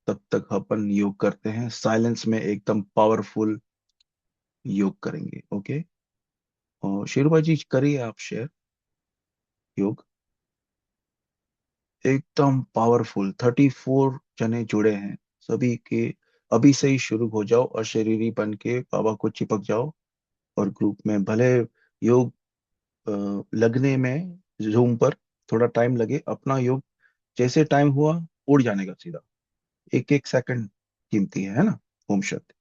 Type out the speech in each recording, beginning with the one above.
तब तक अपन योग करते हैं, साइलेंस में एकदम पावरफुल योग करेंगे। ओके। और शेरू भाई जी करिए आप शेयर योग। एकदम पावरफुल 34 जने जुड़े हैं सभी के। अभी से ही शुरू हो जाओ और शरीरी बन के बाबा को चिपक जाओ। और ग्रुप में भले योग लगने में जूम पर थोड़ा टाइम लगे, अपना योग जैसे टाइम हुआ उड़ जाने का सीधा। एक एक सेकंड कीमती है ना। ओम शांति।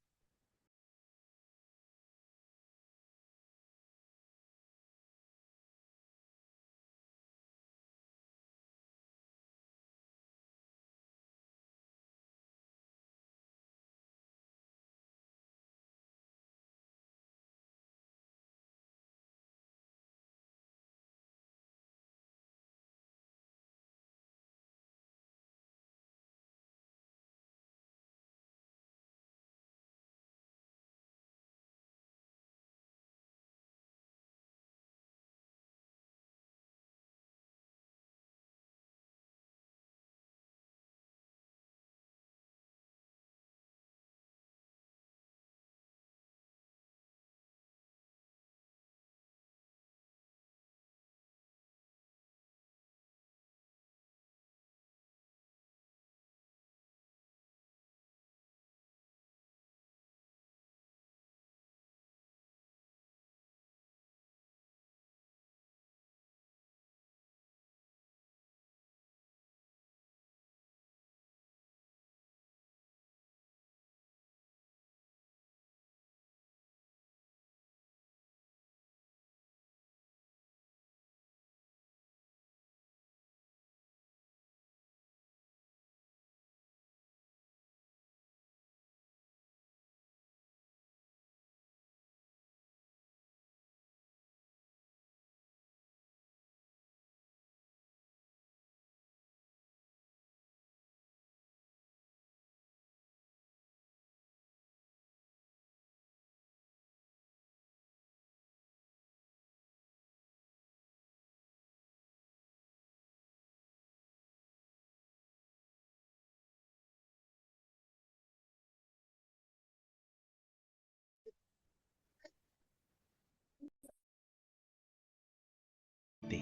दे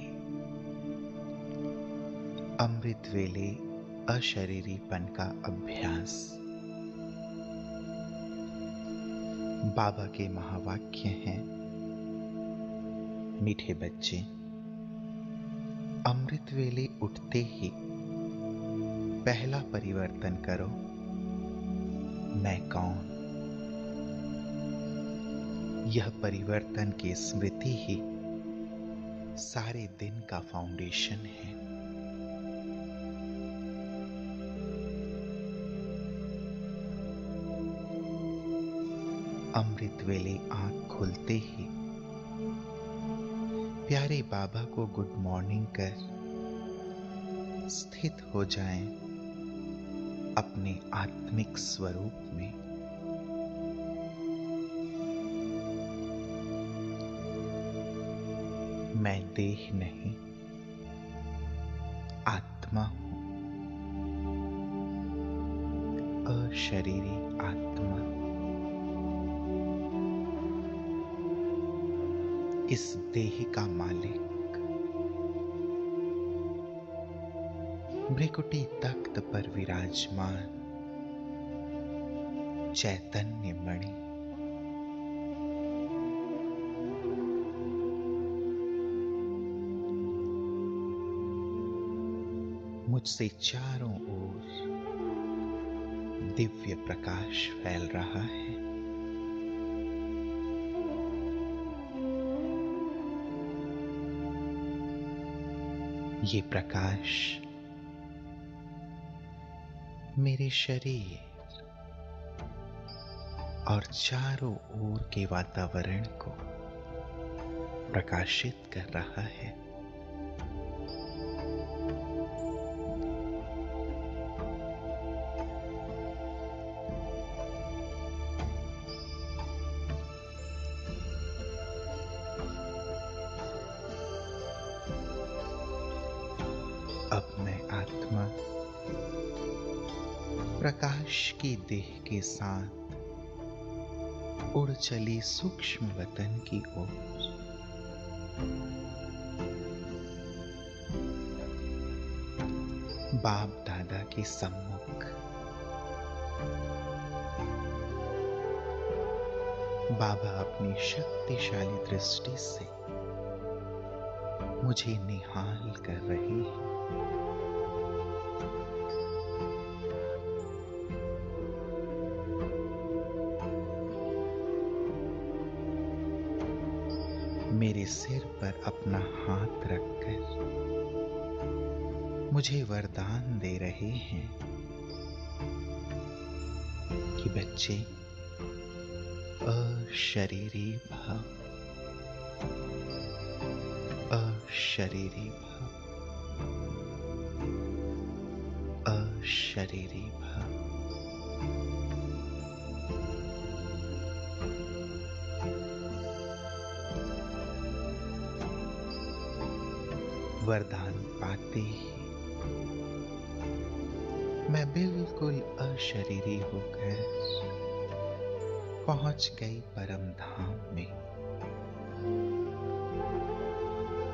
अमृत वेले अशरीरीपन का अभ्यास। बाबा के महावाक्य हैं, मीठे बच्चे, अमृत वेले उठते ही पहला परिवर्तन करो, मैं कौन। यह परिवर्तन की स्मृति ही सारे दिन का फाउंडेशन है। अमृत वेले आंख खुलते ही प्यारे बाबा को गुड मॉर्निंग कर स्थित हो जाएं अपने आत्मिक स्वरूप में। मैं देह नहीं, आत्मा हूं, अशरीरी आत्मा। इस देह का मालिक भ्रिकुटी तख्त पर विराजमान चैतन्य मणि। मुझसे चारों ओर दिव्य प्रकाश फैल रहा है। ये प्रकाश मेरे शरीर और चारों ओर के वातावरण को प्रकाशित कर रहा है। अब मैं आत्मा प्रकाश की देह के साथ उड़ चली सूक्ष्म वतन की ओर। बाप दादा के सम्मुख बाबा अपनी शक्तिशाली दृष्टि से मुझे निहाल कर रहे हैं। मेरे सिर पर अपना हाथ रखकर मुझे वरदान दे रहे हैं कि बच्चे, अशरीरी भाव, अशरीरी भाव, अशरीरी भाव। वरदान पाते ही मैं बिल्कुल अशरीरी होकर पहुंच गई परम धाम में,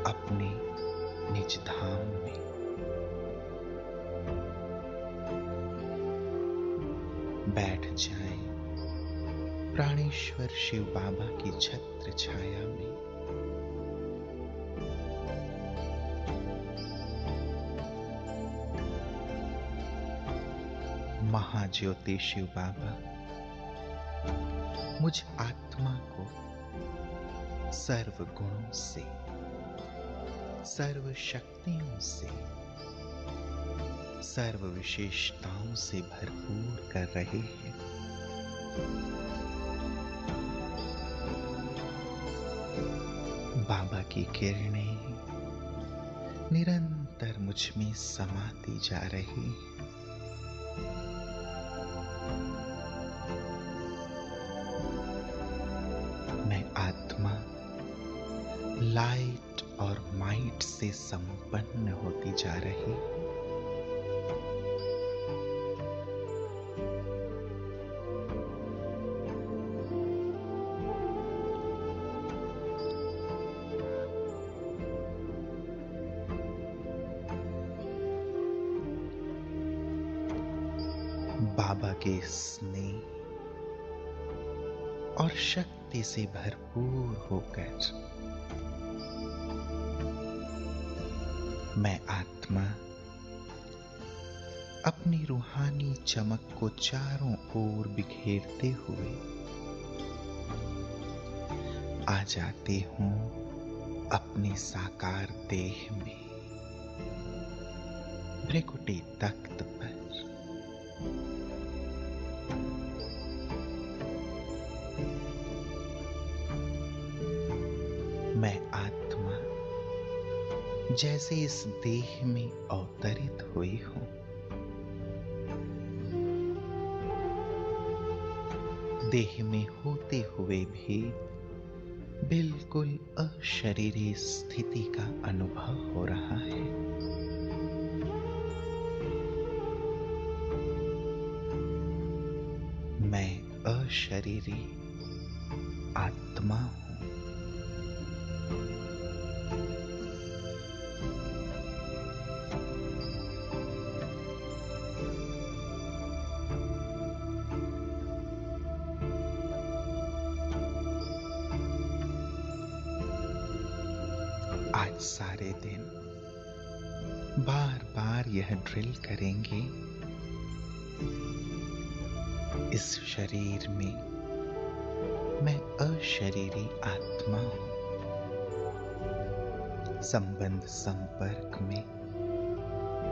अपने निज धाम में। बैठ जाएं प्राणेश्वर शिव बाबा की छत्र छाया में। महाज्योति शिव बाबा मुझ आत्मा को सर्व गुणों से, सर्व शक्तियों से, सर्व विशेषताओं से भरपूर कर रहे हैं। बाबा की किरणें निरंतर मुझ में समाती जा रही हैं। मैं आत्मा लाइट और माइट से संपन्न होती जा रही। बाबा के स्नेह और शक्ति से भरपूर होकर मैं आत्मा अपनी रूहानी चमक को चारों ओर बिखेरते हुए आ जाती हूं अपने साकार देह में, भ्रिकुटी तख्त पर। मैं आत्मा जैसे इस देह में अवतरित हुई हूं, देह में होते हुए भी बिल्कुल अशरीरी स्थिति का अनुभव हो रहा है। मैं अशरीरी आत्मा हूं। आज सारे दिन बार बार यह ड्रिल करेंगे। इस शरीर में मैं अशरीरी आत्मा हूं। संबंध संपर्क में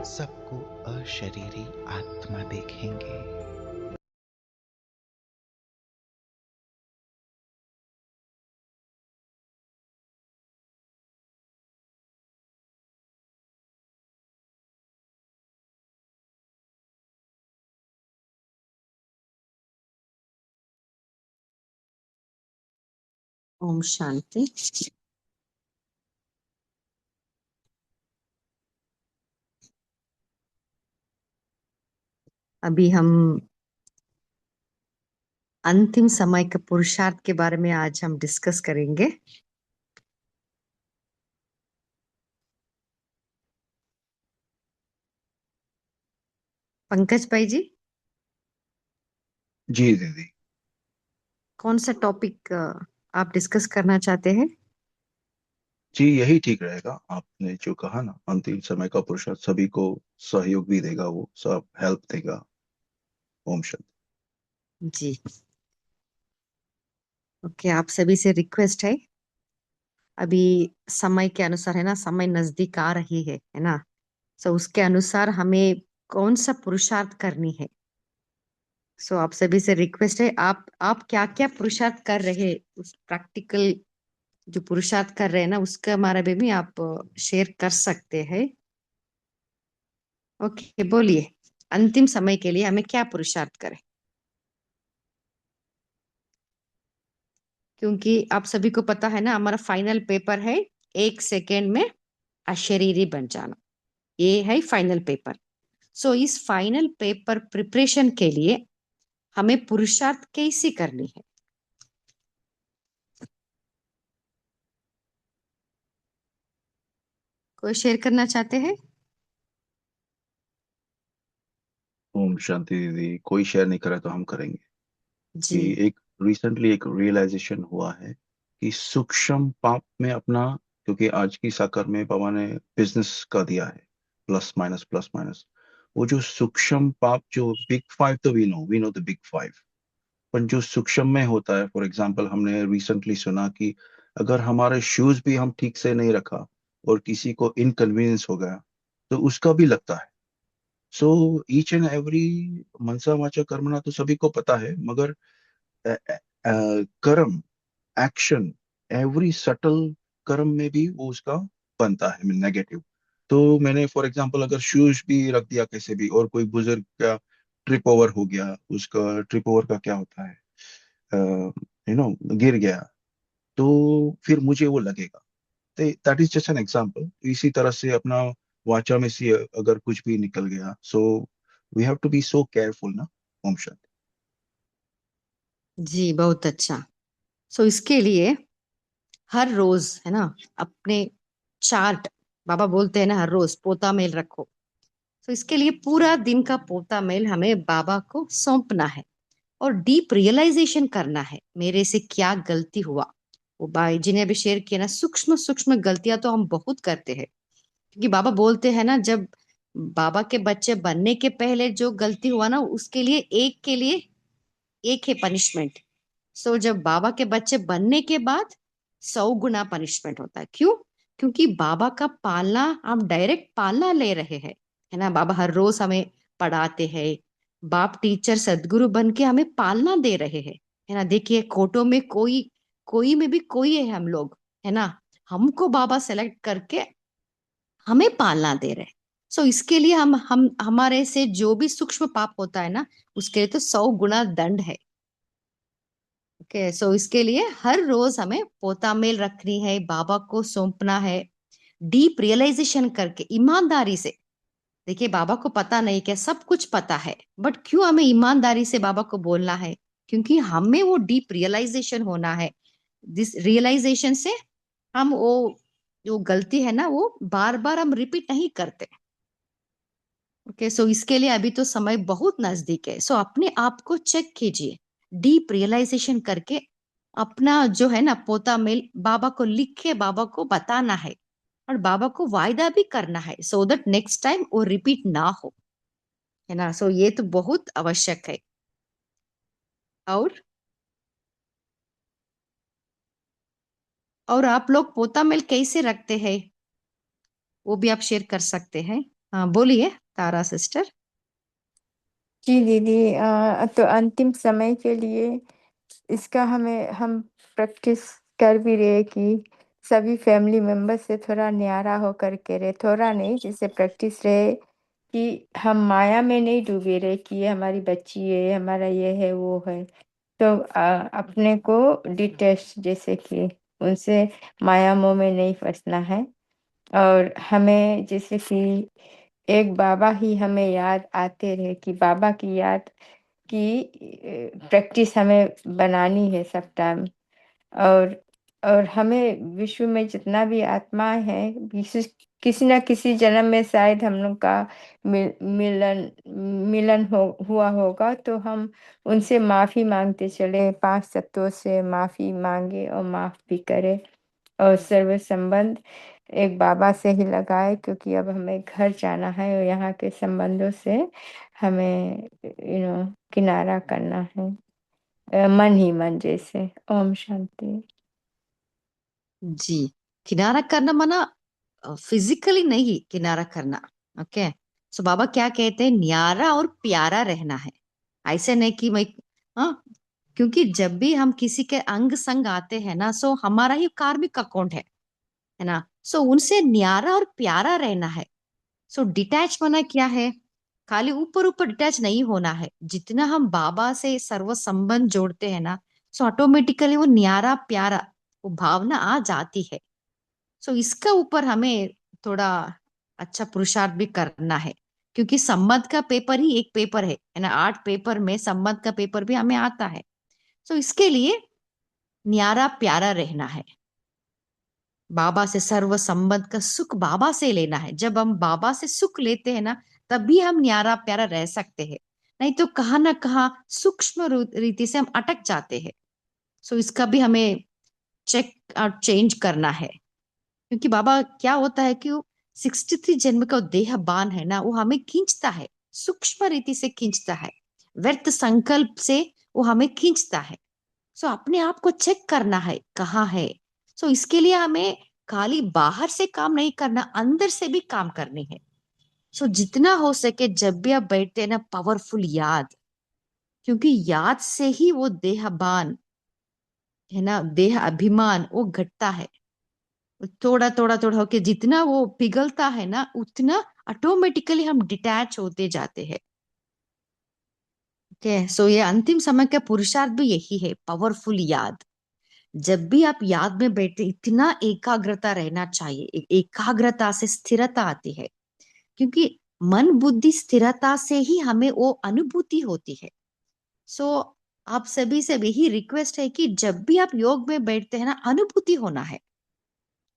सबको अशरीरी आत्मा देखेंगे। ओम शांति। अभी हम अंतिम समय के पुरुषार्थ के बारे में आज हम डिस्कस करेंगे। पंकज भाई जी, जी दीदी। कौन सा टॉपिक आप डिस्कस करना चाहते हैं? जी यही ठीक रहेगा, आपने जो कहा ना, अंतिम समय का पुरुषार्थ सभी को सहयोग भी देगा, वो सब हेल्प देगा। ओम शांति। जी, ओके। आप सभी से रिक्वेस्ट है, अभी समय के अनुसार है ना, समय नजदीक आ रही है ना। सो उसके अनुसार हमें कौन सा पुरुषार्थ करनी है। सो आप सभी से रिक्वेस्ट है, आप क्या क्या पुरुषार्थ कर रहे हैं, उस प्रैक्टिकल जो पुरुषार्थ कर रहे हैं ना, उसके बारे में भी आप शेयर कर सकते हैं। ओके, बोलिए। अंतिम समय के लिए हमें क्या पुरुषार्थ करें? क्योंकि आप सभी को पता है ना, हमारा फाइनल पेपर है 1 सेकेंड में अशरीरी बन जाना। ये है फाइनल पेपर। सो इस फाइनल पेपर प्रिपरेशन के लिए हमें पुरुषार्थ कैसे करनी है? कोई शेयर करना चाहते हैं? ओम शांति दीदी, कोई शेयर नहीं करे तो हम करेंगे। जी। कि एक रिसेंटली एक रियलाइजेशन हुआ है कि सूक्ष्म पाप में अपना, क्योंकि आज की साकर में बाबा ने बिजनेस का दिया है, प्लस माइनस। वो जो सूक्ष्म पाप, जो बिग फाइव तो we know the big five, पर जो सूक्ष्म में होता है, फॉर एग्जाम्पल हमने रिसेंटली सुना कि अगर हमारे शूज भी हम ठीक से नहीं रखा और किसी को इनकन्वीनियंस हो गया तो उसका भी लगता है। सो ईच एंड एवरी मनसा वाचा कर्मणा तो सभी को पता है, मगर कर्म, एक्शन, एवरी सटल कर्म में भी वो उसका बनता है नेगेटिव। तो मैंने फॉर एग्जांपल अगर शूज भी रख दिया कैसे भी, और कोई बुजुर्ग का ट्रिप ओवर हो गया, उसका ट्रिप ओवर का क्या होता है, गिर गया, तो फिर मुझे वो लगेगा। That is just an example. इसी तरह से अपना वाचा में से अगर कुछ भी निकल गया, so we have to be so careful ना। ओम शांति। जी, बहुत अच्छा। सो इसके लिए हर रोज है ना, अपने चार्ट, बाबा बोलते हैं ना, हर रोज पोता मेल रखो। तो इसके लिए पूरा दिन का पोता मेल हमें बाबा को सौंपना है और डीप रियलाइजेशन करना है, मेरे से क्या गलती हुआ। वो भाई जी ने अभी शेयर किया ना, सूक्ष्म सूक्ष्म गलतियां तो हम बहुत करते हैं। क्योंकि बाबा बोलते हैं ना, जब बाबा के बच्चे बनने के पहले जो गलती हुआ ना, उसके लिए एक है पनिशमेंट। सो जब बाबा के बच्चे बनने के बाद 100 गुना पनिशमेंट होता है। क्यों? क्योंकि बाबा का पालना, हम डायरेक्ट पालना ले रहे हैं, है ना। बाबा हर रोज हमें पढ़ाते हैं, बाप टीचर सदगुरु बन के हमें पालना दे रहे हैं, है ना। देखिए, कोटो में कोई कोई में भी कोई है हम लोग, है ना। हमको बाबा सेलेक्ट करके हमें पालना दे रहे हैं। सो इसके लिए हम हमारे से जो भी सूक्ष्म पाप होता है ना, उसके लिए तो 100 गुना दंड है। ओके, सो इसके लिए हर रोज हमें पोता मेल रखनी है, बाबा को सौंपना है, डीप रियलाइजेशन करके ईमानदारी से। देखिए, बाबा को पता नहीं क्या, सब कुछ पता है, बट क्यों हमें ईमानदारी से बाबा को बोलना है? क्योंकि हमें वो डीप रियलाइजेशन होना है। दिस रियलाइजेशन से हम वो जो गलती है ना, वो बार बार हम रिपीट नहीं करते। ओके, सो इसके लिए अभी तो समय बहुत नजदीक है। सो अपने आप को चेक कीजिए, डीप रियलाइजेशन करके अपना जो है ना पोता मेल बाबा को लिख के बाबा को बताना है, और बाबा को वायदा भी करना है, सो दैट नेक्स्ट टाइम वो रिपीट ना हो, है ना। सो ये तो बहुत आवश्यक है। और आप लोग पोता मेल कैसे रखते हैं, वो भी आप शेयर कर सकते हैं। हाँ, बोलिए तारा सिस्टर। जी दीदी, तो अंतिम समय के लिए इसका हम प्रैक्टिस कर भी रहे कि सभी फैमिली मेंबर से थोड़ा न्यारा होकर के रहे, थोड़ा नहीं, जैसे प्रैक्टिस रहे कि हम माया में नहीं डूबे रहे कि ये हमारी बच्ची है, ये हमारा ये है वो है। तो अपने को डिटेच, जैसे कि उनसे माया मोह में नहीं फंसना है। और हमें जैसे कि एक बाबा ही हमें याद आते रहे, कि बाबा की याद की प्रैक्टिस हमें बनानी है सब टाइम। और और हमें विश्व में जितना भी आत्माएं हैं, किसी न किसी जन्म में शायद हम लोग का मिलन मिलन हुआ होगा, तो हम उनसे माफी मांगते चले, पांच तत्वों से माफी मांगे और माफ भी करें। और सर्व संबंध एक बाबा से ही लगाए, क्योंकि अब हमें घर जाना है और यहाँ के संबंधों से हमें किनारा करना है, मन ही मन जैसे। ओम शांति। जी, किनारा करना माना फिजिकली नहीं किनारा करना। ओके, सो बाबा क्या कहते हैं, न्यारा और प्यारा रहना है। ऐसे नहीं कि मैं, हाँ, क्योंकि जब भी हम किसी के अंग संग आते हैं ना, सो हमारा ही कार्मिक अकाउंट है ना। सो उनसे न्यारा और प्यारा रहना है। सो डिटैच होना क्या है, खाली ऊपर ऊपर डिटैच नहीं होना है। जितना हम बाबा से सर्व संबंध जोड़ते हैं ना, सो ऑटोमेटिकली वो न्यारा प्यारा वो भावना आ जाती है। सो इसका ऊपर हमें थोड़ा अच्छा पुरुषार्थ भी करना है, क्योंकि संबंध का पेपर ही एक पेपर है ना। 8 पेपर में संबंध का पेपर भी हमें आता है। सो इसके लिए न्यारा प्यारा रहना है। बाबा से सर्व संबंध का सुख बाबा से लेना है। जब हम बाबा से सुख लेते हैं ना, तभी हम न्यारा प्यारा रह सकते हैं। नहीं तो कहाँ ना कहाँ सूक्ष्म रीति से हम अटक जाते हैं। सो इसका भी हमें चेक और चेंज करना है। क्योंकि बाबा क्या होता है कि वो 63 जन्म का देहबान है ना, वो हमें खींचता है, सूक्ष्म रीति से खींचता है, व्यर्थ संकल्प से वो हमें खींचता है। सो अपने आप को चेक करना है कहाँ है। सो इसके लिए हमें खाली बाहर से काम नहीं करना, अंदर से भी काम करनी है। सो जितना हो सके जब भी आप बैठते हैं ना, पावरफुल याद, क्योंकि याद से ही वो देहबान है ना, देह अभिमान वो घटता है। थोड़ा थोड़ा थोड़ा होके जितना वो पिघलता है ना, उतना ऑटोमेटिकली हम डिटैच होते जाते हैं। ओके, सो ये अंतिम समय का पुरुषार्थ भी यही है, पावरफुल याद। जब भी आप याद में बैठते, इतना एकाग्रता रहना चाहिए। एकाग्रता से स्थिरता आती है, क्योंकि मन बुद्धि स्थिरता से ही हमें वो अनुभूति होती है। सो आप सभी से यही रिक्वेस्ट है कि जब भी आप योग में बैठते हैं ना, अनुभूति होना है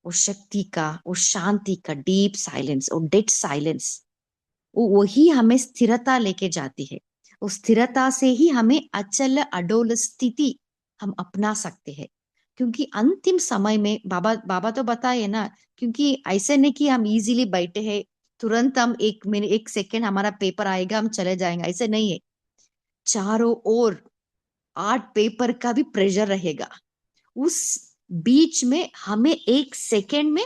वो शक्ति का, वो शांति का, डीप साइलेंस और डेड साइलेंस। वो वही हमें स्थिरता लेके जाती है। उस स्थिरता से ही हमें अचल अडोल स्थिति हम अपना सकते हैं। क्योंकि अंतिम समय में बाबा बाबा तो बताए ना, क्योंकि ऐसे नहीं कि हम इजीली बैठे हैं, तुरंत हम 1 मिनट 1 सेकेंड हमारा पेपर आएगा हम चले जाएंगे, ऐसे नहीं है। चारों ओर 8 पेपर का भी प्रेशर रहेगा। उस बीच में हमें 1 सेकेंड में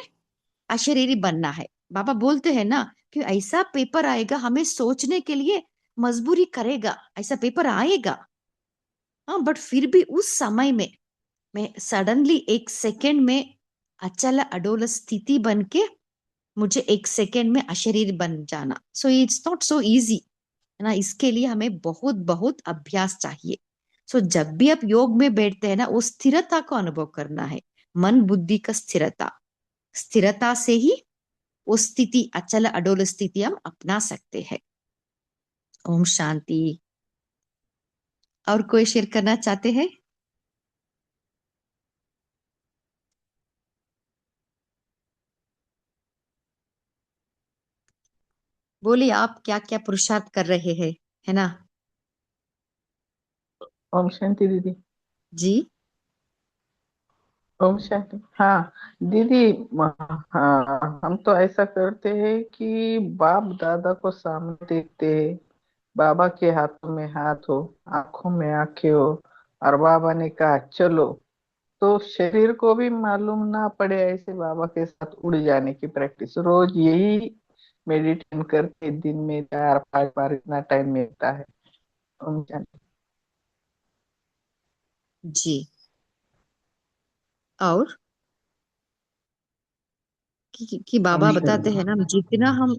अशरीरी बनना है। बाबा बोलते हैं ना कि ऐसा पेपर आएगा, हमें सोचने के लिए मजबूरी करेगा, ऐसा पेपर आएगा। हाँ, बट फिर भी उस समय में मैं सडनली 1 सेकेंड में अचल अडोल स्थिति बन के मुझे 1 सेकेंड में अशरीर बन जाना। So it's not so easy है ना। इसके लिए हमें बहुत बहुत अभ्यास चाहिए। सो जब भी आप योग में बैठते हैं ना, उस स्थिरता को अनुभव करना है। मन बुद्धि का स्थिरता, स्थिरता से ही वो स्थिति अचल अडोल स्थिति हम अपना सकते हैं। ओम शांति। और कोई शेयर करना चाहते हैं? बोलिए, आप क्या क्या पुरुषार्थ कर रहे हैं, है ना? ओम शांति दीदी। जी। ओम शांति। हाँ दीदी, हाँ हम तो ऐसा करते हैं कि बाप दादा को सामने देखते हैं, बाबा के हाथों में हाथ हो, आंखों में आंखें हो, और बाबा ने कहा चलो, तो शरीर को भी मालूम ना पड़े, ऐसे बाबा के साथ उड़ जाने की प्रैक्टिस रोज यही मेडिटेशन करके दिन में 4-5 बार इतना टाइम मिलता है। ओम शांति। जी। और कि ओम बाबा बताते हैं शांति। ना, जितना हम,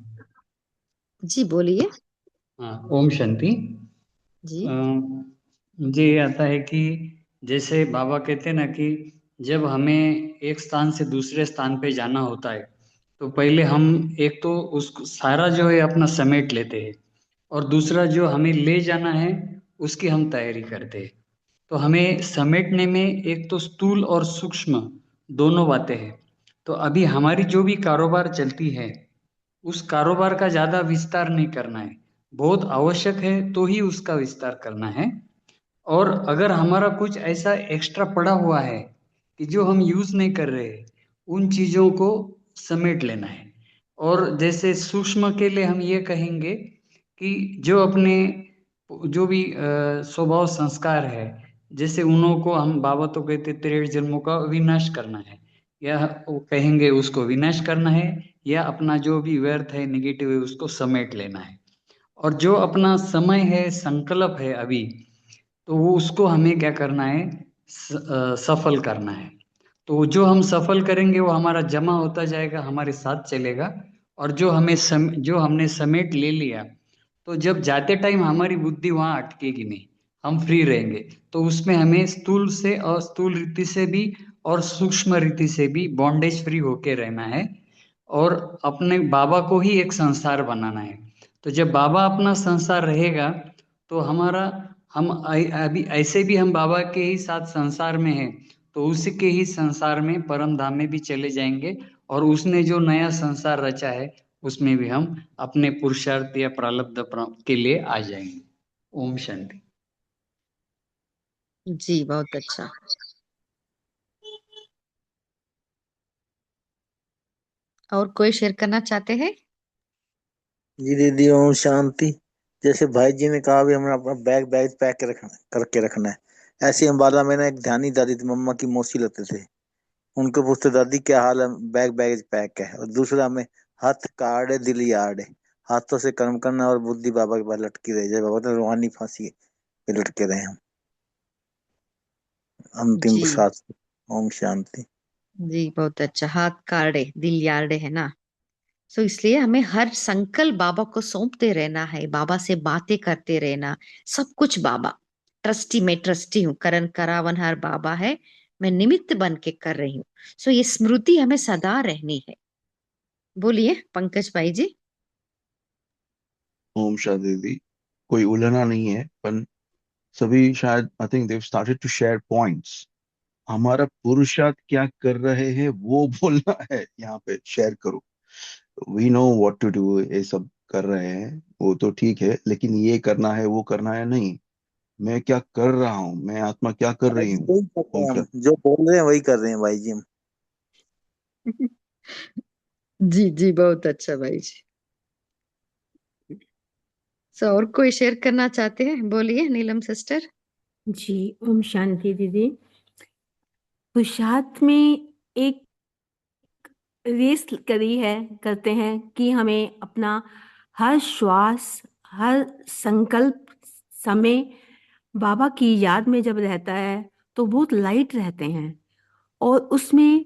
जी बोलिए। हाँ, ओम शांति। जी। अ, मुझे ये आता है कि जैसे बाबा कहते हैं ना कि जब हमें एक स्थान से दूसरे स्थान पे जाना होता है, तो पहले हम एक तो उसको सारा जो है अपना समेट लेते हैं, और दूसरा जो हमें ले जाना है उसकी हम तैयारी करते हैं। तो हमें समेटने में एक तो स्थूल और सूक्ष्म दोनों बातें हैं। तो अभी हमारी जो भी कारोबार चलती है उस कारोबार का ज्यादा विस्तार नहीं करना है, बहुत आवश्यक है तो ही उसका विस्तार करना है। और अगर हमारा कुछ ऐसा एक्स्ट्रा पड़ा हुआ है कि जो हम यूज नहीं कर रहे, उन चीजों को समेट लेना है। और जैसे सूक्ष्म के लिए हम ये कहेंगे कि जो अपने जो भी स्वभाव संस्कार है, जैसे उन्हों को हम बाबा तो कहते 63 जन्मों का विनाश करना है, या वो कहेंगे उसको विनाश करना है, या अपना जो भी व्यर्थ है निगेटिव है उसको समेट लेना है। और जो अपना समय है संकल्प है अभी, तो वो उसको हमें क्या करना है, सफल करना है। तो जो हम सफल करेंगे वो हमारा जमा होता जाएगा, हमारे साथ चलेगा। और जो जो हमने समेट ले लिया, तो जब जाते टाइम हमारी बुद्धि वहां अटकेगी नहीं, हम फ्री रहेंगे। तो उसमें हमें स्थूल से और स्थूल रीति से भी और सूक्ष्म रीति से भी बॉन्डेज फ्री होके रहना है, और अपने बाबा को ही एक संसार बनाना है। तो जब बाबा अपना संसार रहेगा तो हमारा हम अभी ऐसे भी हम बाबा के ही साथ संसार में हैं, तो उसी के ही संसार में परम धाम में भी चले जाएंगे, और उसने जो नया संसार रचा है उसमें भी हम अपने पुरुषार्थ या प्रारब्ध के लिए आ जाएंगे। ओम शांति। जी बहुत अच्छा। और कोई शेयर करना चाहते हैं? जी दीदी ओम शांति। जैसे भाई जी ने कहा भी हमें अपना बैग बैग पैक के रखना करके रखना है, ऐसे ही अम्बाला में ना एक ध्यानी दादी थी, मम्मा की मौसी लगते थे। उनको पूछते दादी क्या हाल है, बैग बैग पैक है। और दूसरा हमें हाथ काड़े दिल याड़े, हाथों से कर्म करना और बुद्धि बाबा के पास लटकी रहे, जय बाबा तो रूहानी फांसी पे लटके रहे हम। अंतिम जी प्रसाद। ओम शांति। जी बहुत अच्छा। हाथ काड़े दिल यारड़े है ना। सो इसलिए हमें हर संकल्प बाबा को सौंपते रहना है, बाबा से बातें करते रहना। सब कुछ बाबा, ट्रस्टी मैं ट्रस्टी हूँ, करण करावनहार बाबा है, मैं निमित्त बन के कर रही हूँ। सो ये स्मृति हमें सदा रहनी है। बोलिए पंकज भाई जी। ओम शांति दीदी। कोई उलझना नहीं है, पर सभी शायद I think they started to share points. हमारा पुरुषार्थ क्या कर रहे हैं वो बोलना है, यहाँ पे शेयर करो। We know what to do, ये सब कर रहे हैं वो तो ठीक है, लेकिन ये करना है वो करना है नहीं। मैं क्या कर रहा हूँ, मैं आत्मा क्या कर भाई रही जी हूँ। वही कर रहे ओम हैं, हम शांति। जो बोल रहे हैं वही कर रहे हैं भाई जी हम। जी जी बहुत अच्छा भाई जी। सो और कोई शेयर करना चाहते हैं? बोलिए नीलम सिस्टर। जी ओम शांति दीदी। पुरुषार्थ में एक रेस करी है, करते हैं कि हमें अपना हर श्वास, हर संकल्प समय बाबा की याद में जब रहता है तो बहुत लाइट रहते हैं। और उसमें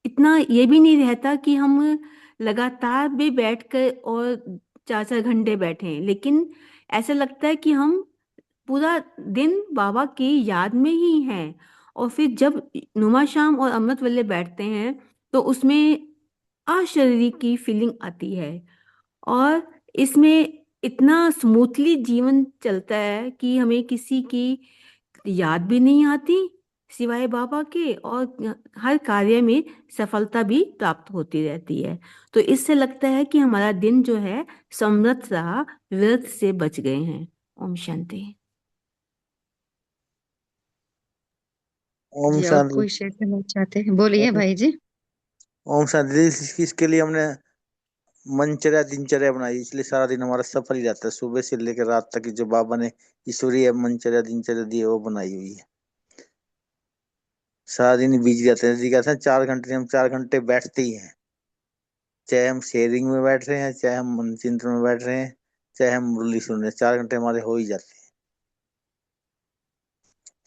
इतना ये भी नहीं रहता कि हम लगातार भी बैठ कर और 4-4 घंटे बैठे, लेकिन ऐसा लगता है कि हम पूरा दिन बाबा की याद में ही हैं। और फिर जब नुमा शाम और अमृत वेले बैठते हैं तो उसमें अशरीरी की फीलिंग आती है, और इसमें इतना स्मूथली जीवन चलता है कि हमें किसी की याद भी नहीं आती सिवाय बाबा के, और हर कार्य में सफलता भी प्राप्त होती रहती है। तो इससे लगता है कि हमारा दिन जो है समृद्ध रहा, व्यर्थ से बच गए हैं। ओम शांति। ओम जी और शांति। कोई शेयर करना चाहते हैं? बोलिए भाई जी। ओम शांति। इसके लिए हमने मनचर्या दिनचर्या बनाई, इसलिए सारा दिन हमारा सफल ही रहता है, सुबह से लेकर रात तक की जो बाबा ने ईश्वरीय मनचर्या दिनचर्या दी है वो बनाई हुई है। सारा दिन बिजी रहते हैं जी, कहते हैं 4 घंटे, हम 4 घंटे बैठते ही हैं। चाहे हम शेयरिंग में बैठ रहे हैं, चाहे हम मन चिंतन में बैठ रहे हैं, चाहे हम मुरली सुन रहे हैं, 4 घंटे हमारे हो ही जाते हैं।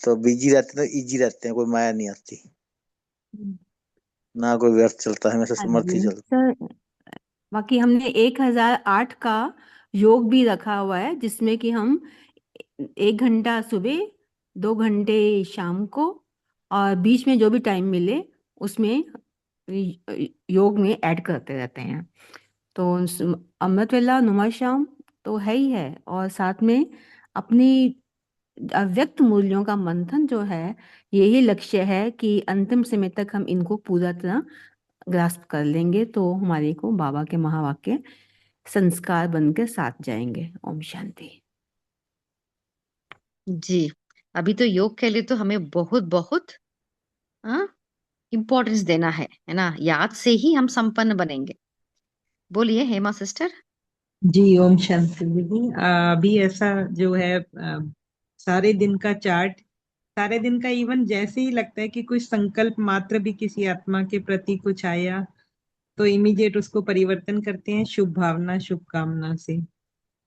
तो बिजी रहते हैं तो इजी रहते हैं, कोई माया नहीं आती, ना कोई व्यर्थ चलता है, हमेशा हाँ समर्थ ही जी चलता सर। बाकी हमने 1008 का योग भी रखा हुआ है, जिसमें कि हम 1 घंटा सुबह, 2 घंटे शाम को, और बीच में जो भी टाइम मिले उसमें योग में ऐड करते रहते हैं। तो अमृत वेला नुमा शाम तो है ही है, और साथ में अपनी अव्यक्त मूल्यों का मंथन जो है, यही लक्ष्य है कि अंतिम समय तक हम इनको पूरा तरह ग्रास्प कर लेंगे, तो हमारे को बाबा के महावाक्य संस्कार बनकर साथ जाएंगे। ओम शांति। जी, अभी तो योग के लिए तो हमें बहुत बहुत हाँ इम्पोर्टेंस देना है ना, याद से ही हम संपन्न बनेंगे। बोलिए हेमा सिस्टर। जी ओम शांति दीदी। अभी ऐसा जो है सारे दिन का चार्ट, सारे दिन का इवन जैसे ही लगता है कि कुछ संकल्प मात्र भी किसी आत्मा के प्रति कुछ आया, तो इमीडिएट उसको परिवर्तन करते हैं शुभ भावना शुभकामना से,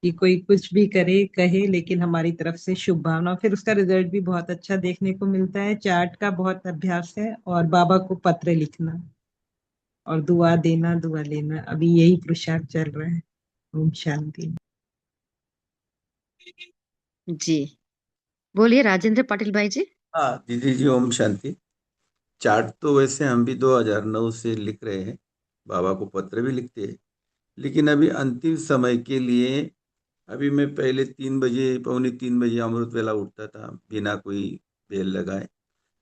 कि कोई कुछ भी करे कहे लेकिन हमारी तरफ से शुभ भावना। फिर उसका रिजल्ट भी बहुत अच्छा देखने को मिलता है। चार्ट का बहुत अभ्यास है, और बाबा को पत्र लिखना और दुआ देना दुआ लेना, अभी यही पुरुषार्थ चल रहा है। ओम शांति। जी, बोलिए राजेंद्र पाटिल भाई जी। हाँ दीदी जी, ओम शांति। चार्ट तो वैसे हम भी 2009 से लिख रहे हैं, बाबा को पत्र भी लिखते हैं, लेकिन अभी अंतिम समय के लिए अभी मैं पहले 3 बजे, पौने 3 बजे अमृत वेला उठता था बिना कोई बेल लगाए,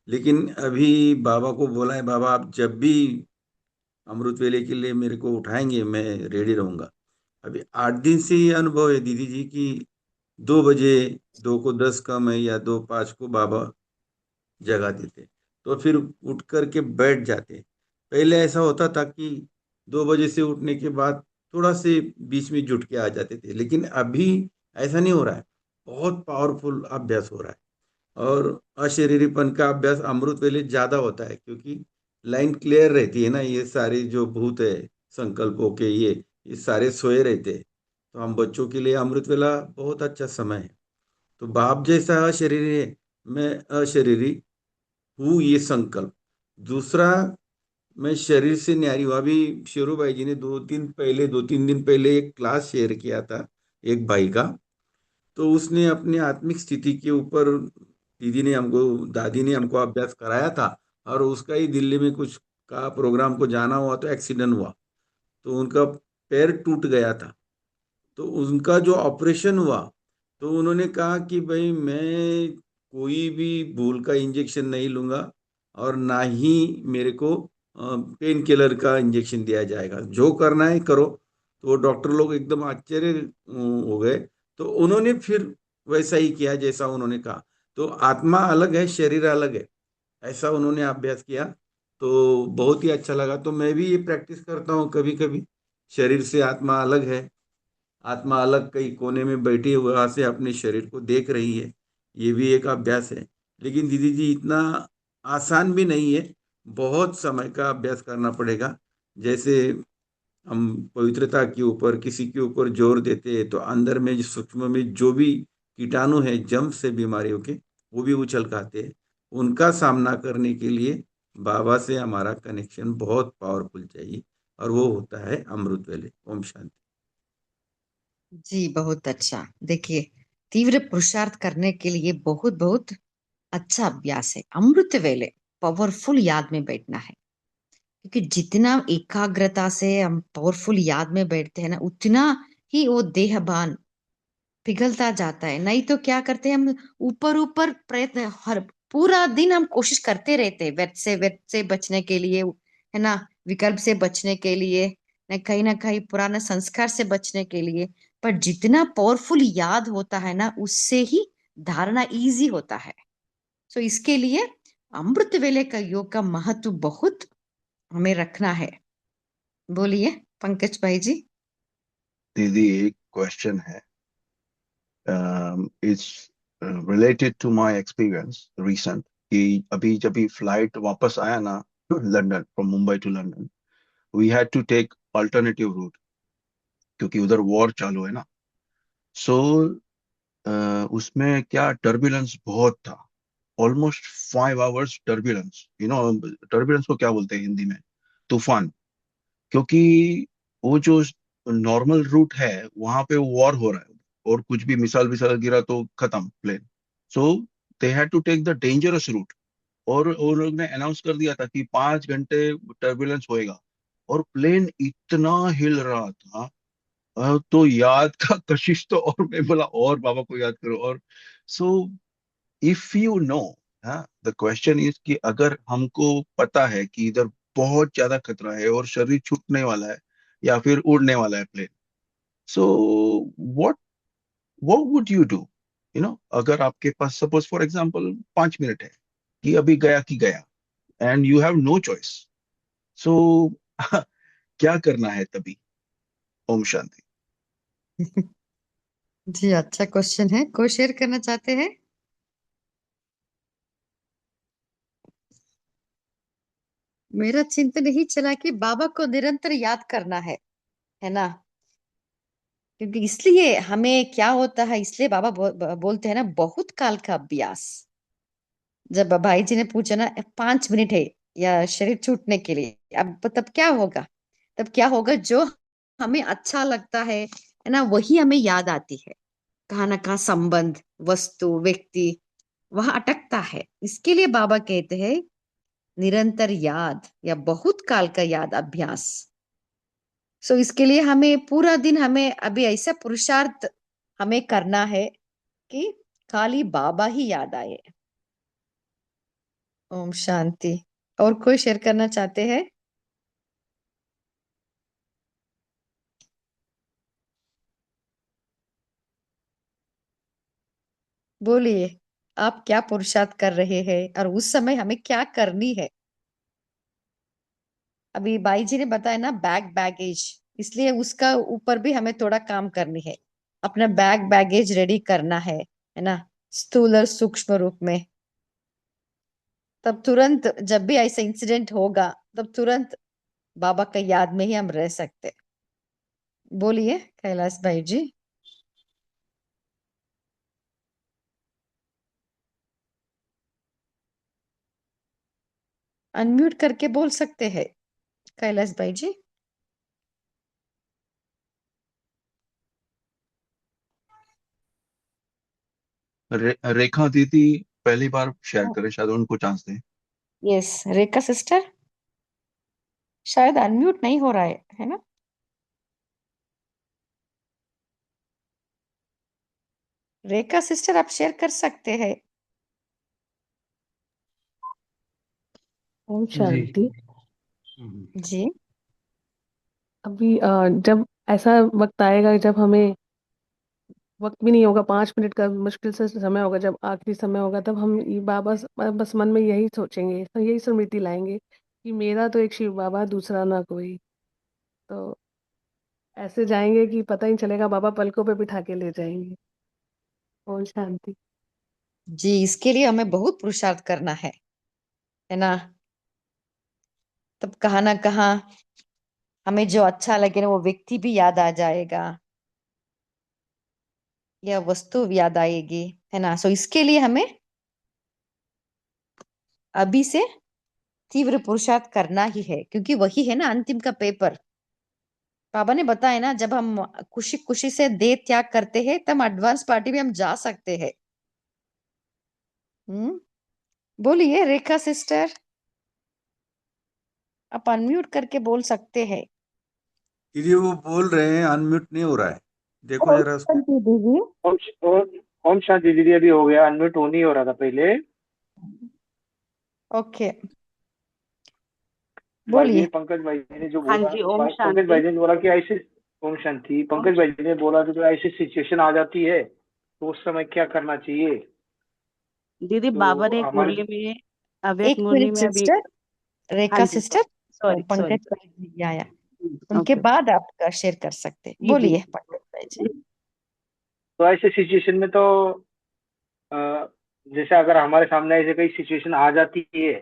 लेकिन अभी बाबा को बोला है, बाबा आप जब भी अमृत वेले के लिए मेरे को उठाएंगे मैं रेडी रहूंगा। अभी 8 दिन से ये अनुभव है दीदी जी कि 2 बजे, 2 को 10 कम है या 2 5 को बाबा जगा देते, तो फिर उठ करके बैठ जाते। पहले ऐसा होता था कि 2 बजे से उठने के बाद थोड़ा से बीच में जुट के आ जाते थे, लेकिन अभी ऐसा नहीं हो रहा है। बहुत पावरफुल अभ्यास हो रहा है, और अशरीरीपन का अभ्यास अमृत वेले ज्यादा होता है, क्योंकि लाइन क्लियर रहती है ना। ये सारे जो भूत है संकल्पों के, ये सारे सोए रहते हैं, तो हम बच्चों के लिए अमृत वेला बहुत अच्छा समय है। तो बाप जैसा अशरीरी है, मैं अशरीरी हूँ, ये संकल्प। दूसरा, मैं शरीर से न्यारी हूँ। अभी शेरू भाई जी ने 2 3 दिन पहले एक क्लास शेयर किया था एक भाई का, तो उसने अपनी आत्मिक स्थिति के ऊपर दीदी ने हमको, दादी ने हमको अभ्यास कराया था, और उसका ही दिल्ली में कुछ का प्रोग्राम को जाना हुआ तो एक्सीडेंट हुआ, तो उनका पैर टूट गया था। तो उनका जो ऑपरेशन हुआ, तो उन्होंने कहा कि भाई मैं कोई भी भूल का इंजेक्शन नहीं लूंगा, और ना ही मेरे को पेन किलर का इंजेक्शन दिया जाएगा, जो करना है करो। तो डॉक्टर लोग एकदम आश्चर्य हो गए। तो उन्होंने फिर वैसा ही किया जैसा उन्होंने कहा। तो आत्मा अलग है, शरीर अलग है, ऐसा उन्होंने अभ्यास किया, तो बहुत ही अच्छा लगा। तो मैं भी ये प्रैक्टिस करता हूँ कभी कभी। शरीर से आत्मा अलग है, आत्मा अलग कहीं कोने में बैठी हुई वहां से अपने शरीर को देख रही है, ये भी एक अभ्यास है। लेकिन दीदी जी इतना आसान भी नहीं है, बहुत समय का अभ्यास करना पड़ेगा। जैसे हम पवित्रता के ऊपर किसी के ऊपर जोर देते हैं, तो अंदर में जो सूक्ष्म में जो भी कीटाणु है जम से बीमारियों के, वो भी उछल खाते हैं। उनका सामना करने के लिए बाबा से हमारा कनेक्शन बहुत पावरफुल चाहिए, और वो होता है अमृत वेले। ओम शांति। जी, बहुत अच्छा। देखिए, तीव्र पुरुषार्थ करने के लिए बहुत बहुत अच्छा अभ्यास है अमृत वेले, पावरफुल याद में बैठना है। क्योंकि जितना एकाग्रता से हम पावरफुल याद में बैठते हैं ना, उतना ही वो देहभान पिघलता जाता है। नहीं तो क्या करते हैं हम, ऊपर ऊपर प्रयत्न, हर पूरा दिन हम कोशिश करते रहते हैं व्यर्थ से बचने के लिए, है ना, विकल्प से बचने के लिए, ना कहीं पुराने संस्कार से बचने के लिए। पर जितना पावरफुल याद होता है ना, उससे ही धारणा इजी होता है। सो इसके लिए अमृत वेले का योग का महत्व बहुत हमें रखना है। बोलिए पंकज भाई जी। दीदी एक क्वेश्चन है, it's related to my experience recent, कि अभी जब भी फ्लाइट वापस आया ना London, from Mumbai to London, we had to take alternative route, क्योंकि उधर वॉर चालू है ना। सो उसमें क्या टर्बुलेंस बहुत था, ऑलमोस्ट 5 आवर्स टर्बुलेंस। टर्बुलेंस को क्या बोलते हैं हिंदी में? तूफान। क्योंकि वो जो नॉर्मल रूट है वहां पे वॉर हो रहा है, और कुछ भी मिसाइल विसाइल गिरा तो खत्म plane. So they had to take the dangerous route, और उन लोग ने अनाउंस कर दिया था कि 5 घंटे टर्बुलेंस होएगा, और प्लेन इतना हिल रहा था। तो याद का कशिश तो, और मैं बोला और बाबा को याद करो। और सो इफ यू नो, हाँ, द क्वेश्चन इज कि अगर हमको पता है कि इधर बहुत ज्यादा खतरा है और शरीर छूटने वाला है या फिर उड़ने वाला है plane, so what what would you do? अगर आपके पास सपोज फॉर एग्जांपल 5 मिनट है कि अभी गया कि गया, and you have no choice, so क्या करना है तभी? ओम शांति। जी, अच्छा क्वेश्चन है। कोई शेयर करना चाहते हैं? मेरा चिंतन यही चला कि बाबा को निरंतर याद करना है ना। क्योंकि इसलिए हमें क्या होता है, इसलिए बाबा बोलते हैं ना, बहुत काल का अभ्यास। जब भाई जी ने पूछा ना 5 मिनट है या शरीर छूटने के लिए, अब तब क्या होगा? तब क्या होगा, जो हमें अच्छा लगता है ना, वही हमें याद आती है। कहाँ ना कहाँ संबंध, वस्तु, व्यक्ति वहां अटकता है। इसके लिए बाबा कहते हैं निरंतर याद या बहुत काल का याद अभ्यास। सो इसके लिए हमें पूरा दिन, हमें अभी ऐसा पुरुषार्थ हमें करना है कि खाली बाबा ही याद आए। ओम शांति। और कोई शेयर करना चाहते हैं? बोलिए, आप क्या पुरुषार्थ कर रहे हैं और उस समय हमें क्या करनी है? अभी बाई जी ने बताया ना बैग बैगेज, इसलिए उसका ऊपर भी हमें थोड़ा काम करनी है। अपना बैग बैगेज रेडी करना है ना, स्थूल और सूक्ष्म रूप में। तब तुरंत जब भी ऐसा इंसिडेंट होगा, तब तुरंत बाबा का याद में ही हम रह सकते। बोलिए कैलाश भाई जी। अनम्यूट करके बोल सकते हैं कैलाश भाई जी। रेखा दीदी पहली बार शेयर करे, शायद उनको चांस दें। यस, रेखा सिस्टर शायद अनम्यूट नहीं हो रहा है ना। रेखा सिस्टर आप शेयर कर सकते हैं। ओम जी। शांति। जी। अभी जब ऐसा वक्त आएगा जब हमें वक्त भी नहीं होगा, 5 मिनट का मुश्किल से समय होगा, जब आखिरी समय होगा, तब हम ये बाबा बस मन में यही सोचेंगे, तो यही स्मृति लाएंगे कि मेरा तो एक शिव बाबा, दूसरा ना कोई। तो ऐसे जाएंगे कि पता ही नहीं चलेगा, बाबा पलकों पे बिठा के ले जाएंगे। ओम शांति। जी, इसके लिए हमें बहुत पुरुषार्थ करना है ना। तब कहाँ ना कहाँ हमें जो अच्छा लगे ना, वो व्यक्ति भी याद आ जाएगा या वस्तु याद आएगी, है ना। सो इसके लिए हमें अभी से तीव्र पुरुषार्थ करना ही है, क्योंकि वही है ना अंतिम का पेपर। बाबा ने बताया ना, जब हम खुशी खुशी से देह त्याग करते हैं, तब एडवांस पार्टी में हम जा सकते हैं। बोलिए रेखा सिस्टर, आप अनम्यूट करके बोल सकते हैं। दीदी वो बोल रहे हैं, अनम्यूट नहीं हो रहा है, देखो ओम जरा उसको। शांति दीदी। ओम ओम शांति दीदी, अभी हो गया, अनम्यूट हो नहीं हो रहा था पहले। ओके, भाई जी बोलिए। ने, पंकज भाई जी ने जो हाँ बोला, जी, ओम पंकज भाई शांति। जी ने बोला कि ऐसे, ओम शांति, पंकज भाई जी ने बोला कि जो ऐसी सिचुएशन आ जाती है तो उस समय क्या करना चाहिए। दीदी, बाबा तो ने एक हमारे, मुरली में, अव्यक्त एक मुरली मिनट में अभी। सिस्टर, हाँ Rekha ji, sister, sorry sorry Pankaj sorry. भाई जी आया, उनके ओके। बाद आप शेयर कर सकते। जी जी। बोलिए पंकज भाई जी। तो ऐसे सिचुएशन में तो अ, जैसे अगर हमारे सामने ऐसे कोई सिचुएशन आ जाती है,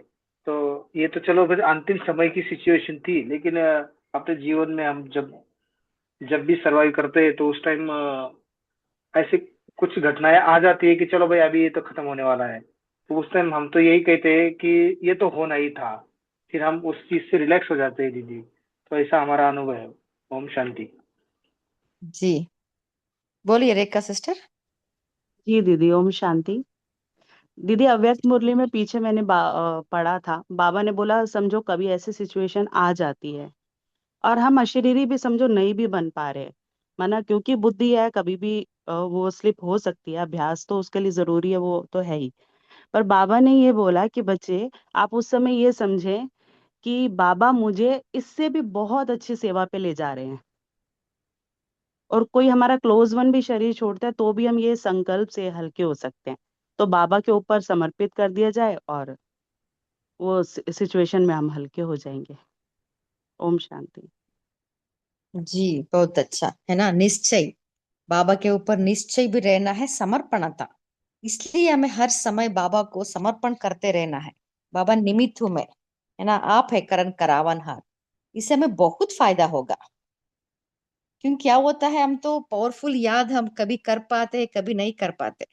तो ये तो चलो फिर अंतिम समय की सिचुएशन थी, लेकिन अपने जीवन में हम जब जब भी सरवाइव करते हैं तो उस टाइम ऐसे कुछ घटनाएं आ जाती है कि चलो भाई अभी ये तो खत्म होने वाला है, तो उस टाइम हम तो यही कहते हैं कि ये तो होना ही था। फिर हम उस चीज से रिलैक्स हो जाते हैं दीदी। तो ऐसा हमारा अनुभव है। ओम शांति। जी, बोलिए रेखा सिस्टर। जी दीदी, ओम शांति। दीदी अव्यक्त मुरली में पीछे मैंने पढ़ा था, बाबा ने बोला समझो कभी ऐसी सिचुएशन आ जाती है और हम अशरीरी भी समझो नहीं भी बन पा रहे, माना क्योंकि बुद्धि है, कभी भी वो स्लिप हो सकती है, अभ्यास तो उसके लिए जरूरी है, वो तो है ही। पर बाबा ने ये बोला कि बच्चे आप उस समय ये समझें कि बाबा मुझे इससे भी बहुत अच्छी सेवा पे ले जा रहे हैं, और कोई हमारा क्लोज वन भी शरीर छोड़ता है तो भी हम ये संकल्प से हल्के हो सकते हैं, तो बाबा के ऊपर समर्पित कर दिया जाए और वो सिचुएशन में हम हल्के हो जाएंगे। ओम शांति। जी बहुत अच्छा है ना, निश्चय बाबा के ऊपर निश्चय भी रहना है, समर्पणता। इसलिए हमें हर समय बाबा को समर्पण करते रहना है। बाबा निमित्त हूं मैं, है ना, आप है करण करावन हार। इससे हमें बहुत फायदा होगा। क्योंकि क्या होता है, हम तो पावरफुल याद हम कभी कर पाते कभी नहीं कर पाते,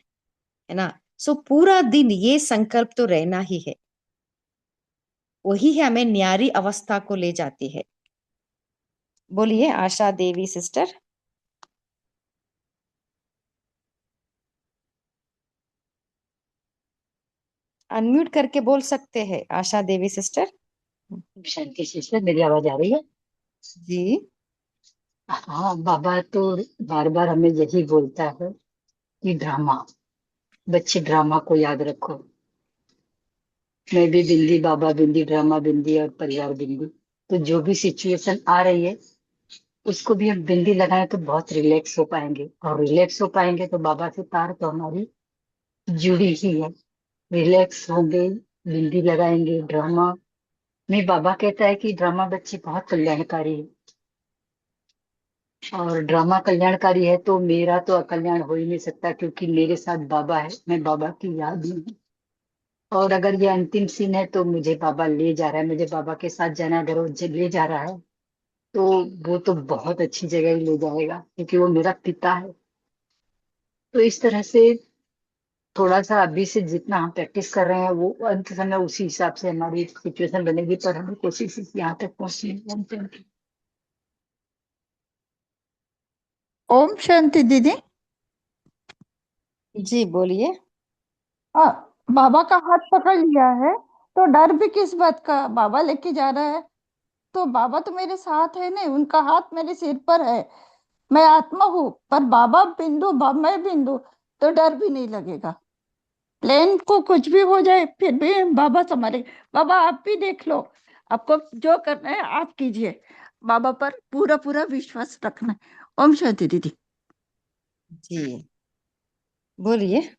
है ना। सो पूरा दिन ये संकल्प तो रहना ही है, वही है हमें न्यारी अवस्था को ले जाती है। बोलिए आशा देवी सिस्टर। अनम्यूट करके बोल सकते हैं आशा देवी सिस्टर। शांति सिस्टर, मेरी आवाज आ रही है? जी। हाँ, बाबा तो बार बार हमें यही बोलता है कि ड्रामा, बच्चे ड्रामा को याद रखो। मैं भी बिंदी, बाबा बिंदी, ड्रामा बिंदी और परिवार बिंदी। तो जो भी सिचुएशन आ रही है उसको भी हम बिंदी लगाएं तो बहुत रिलैक्स हो पाएंगे, और रिलैक्स हो पाएंगे तो बाबा से तार तो हमारी जुड़ी ही है। रिलैक्स होंगे, बिंदी लगाएंगे, ड्रामा में बाबा कहता है कि ड्रामा बच्चे बहुत कल्याणकारी है, और ड्रामा कल्याणकारी है तो मेरा तो अकल्याण हो ही नहीं सकता, क्योंकि मेरे साथ बाबा है, मैं बाबा की याद में हूँ। और अगर ये अंतिम सीन है तो मुझे बाबा ले जा रहा है, मुझे बाबा के साथ जाना है। अगर वो ले जा रहा है तो वो तो बहुत अच्छी जगह ही ले जाएगा, क्योंकि वो मेरा पिता है। तो इस तरह से थोड़ा सा अभी से जितना हम प्रैक्टिस कर रहे हैं वो अंत समय उसी हिसाब से हमारी सिचुएशन बनेगी, पर हमें कोशिश यहाँ तक पहुंचने की। ओम शांति दीदी। जी बोलिए। हाँ, बाबा का हाथ पकड़ लिया है तो डर भी किस बात का, बाबा लेके जा रहा है तो बाबा तो मेरे साथ है नहीं, उनका हाथ मेरे सिर पर है। मैं आत्मा हूँ पर बाबा बिंदु, मैं बिंदु, तो डर भी नहीं लगेगा। प्लेन को कुछ भी हो जाए फिर भी बाबा संभाले। बाबा आप भी देख लो, आपको जो करना है आप कीजिए, बाबा पर पूरा पूरा विश्वास रखना है। ओम शांति दीदी। जी बोलिए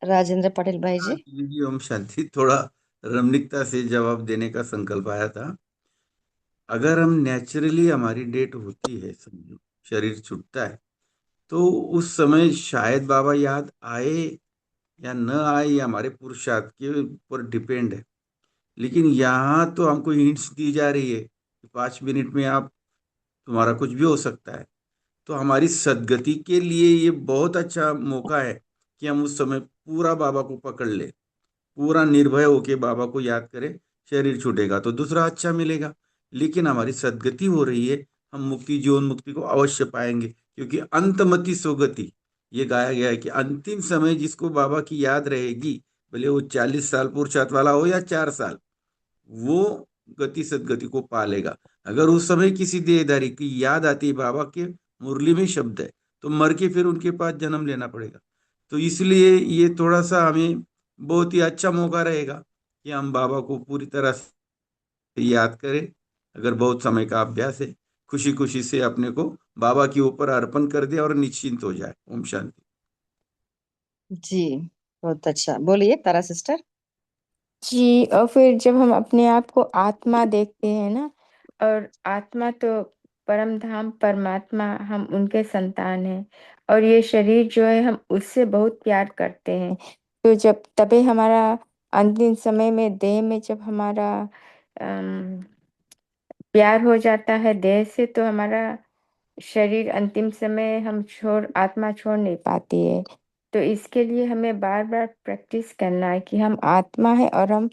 राजेंद्र पटेल भाई जी। जी ओम शांति। थोड़ा रमणीकता से जवाब देने का संकल्प आया था। अगर हम नेचुरली, हमारी डेट होती है, समझो शरीर छूटता है, तो उस समय शायद बाबा याद आए या न आए, ये हमारे पुरुषार्थ के ऊपर डिपेंड है। लेकिन यहाँ तो हमको हिंट्स दी जा रही है कि 5 मिनट में आप, तुम्हारा कुछ भी हो सकता है। तो हमारी सदगति के लिए ये बहुत अच्छा मौका है कि हम उस समय पूरा बाबा को पकड़ ले, पूरा निर्भय होके बाबा को याद करें। शरीर छूटेगा तो दूसरा अच्छा मिलेगा, लेकिन हमारी सदगति हो रही है, हम मुक्ति, जीवन मुक्ति को अवश्य पाएंगे। क्योंकि अंतमति सोगति, ये गाया गया है कि अंतिम समय जिसको बाबा की याद रहेगी, भले वो 40 साल पुरुषार्थ वाला हो या 4 साल, वो गति सदगति को पालेगा। अगर उस समय किसी देहधारी की याद आती है, बाबा के मुरली में शब्द है, तो मर के फिर उनके पास जन्म लेना पड़ेगा। तो इसलिए ये थोड़ा सा हमें बहुत ही अच्छा मौका रहेगा कि हम बाबा को पूरी तरह से याद करें। अगर बहुत समय का अभ्यास है, खुशी खुशी से अपने को बाबा के ऊपर अर्पण कर दे और निश्चिंत हो जाए। ओम शांति। जी बहुत अच्छा, बोलिए तारा सिस्टर। जी, और फिर जब हम अपने आप को आत्मा देखते हैं ना, और आत्मा तो परम धाम परमात्मा, हम उनके संतान हैं, और ये शरीर जो है हम उससे बहुत प्यार करते हैं। तो जब तभी हमारा अंतिम समय में देह में जब हमारा अम, प्यार हो जाता है देह से, तो हमारा शरीर अंतिम समय हम आत्मा छोड़ नहीं पाती है। तो इसके लिए हमें बार बार प्रैक्टिस करना है कि हम आत्मा है और हम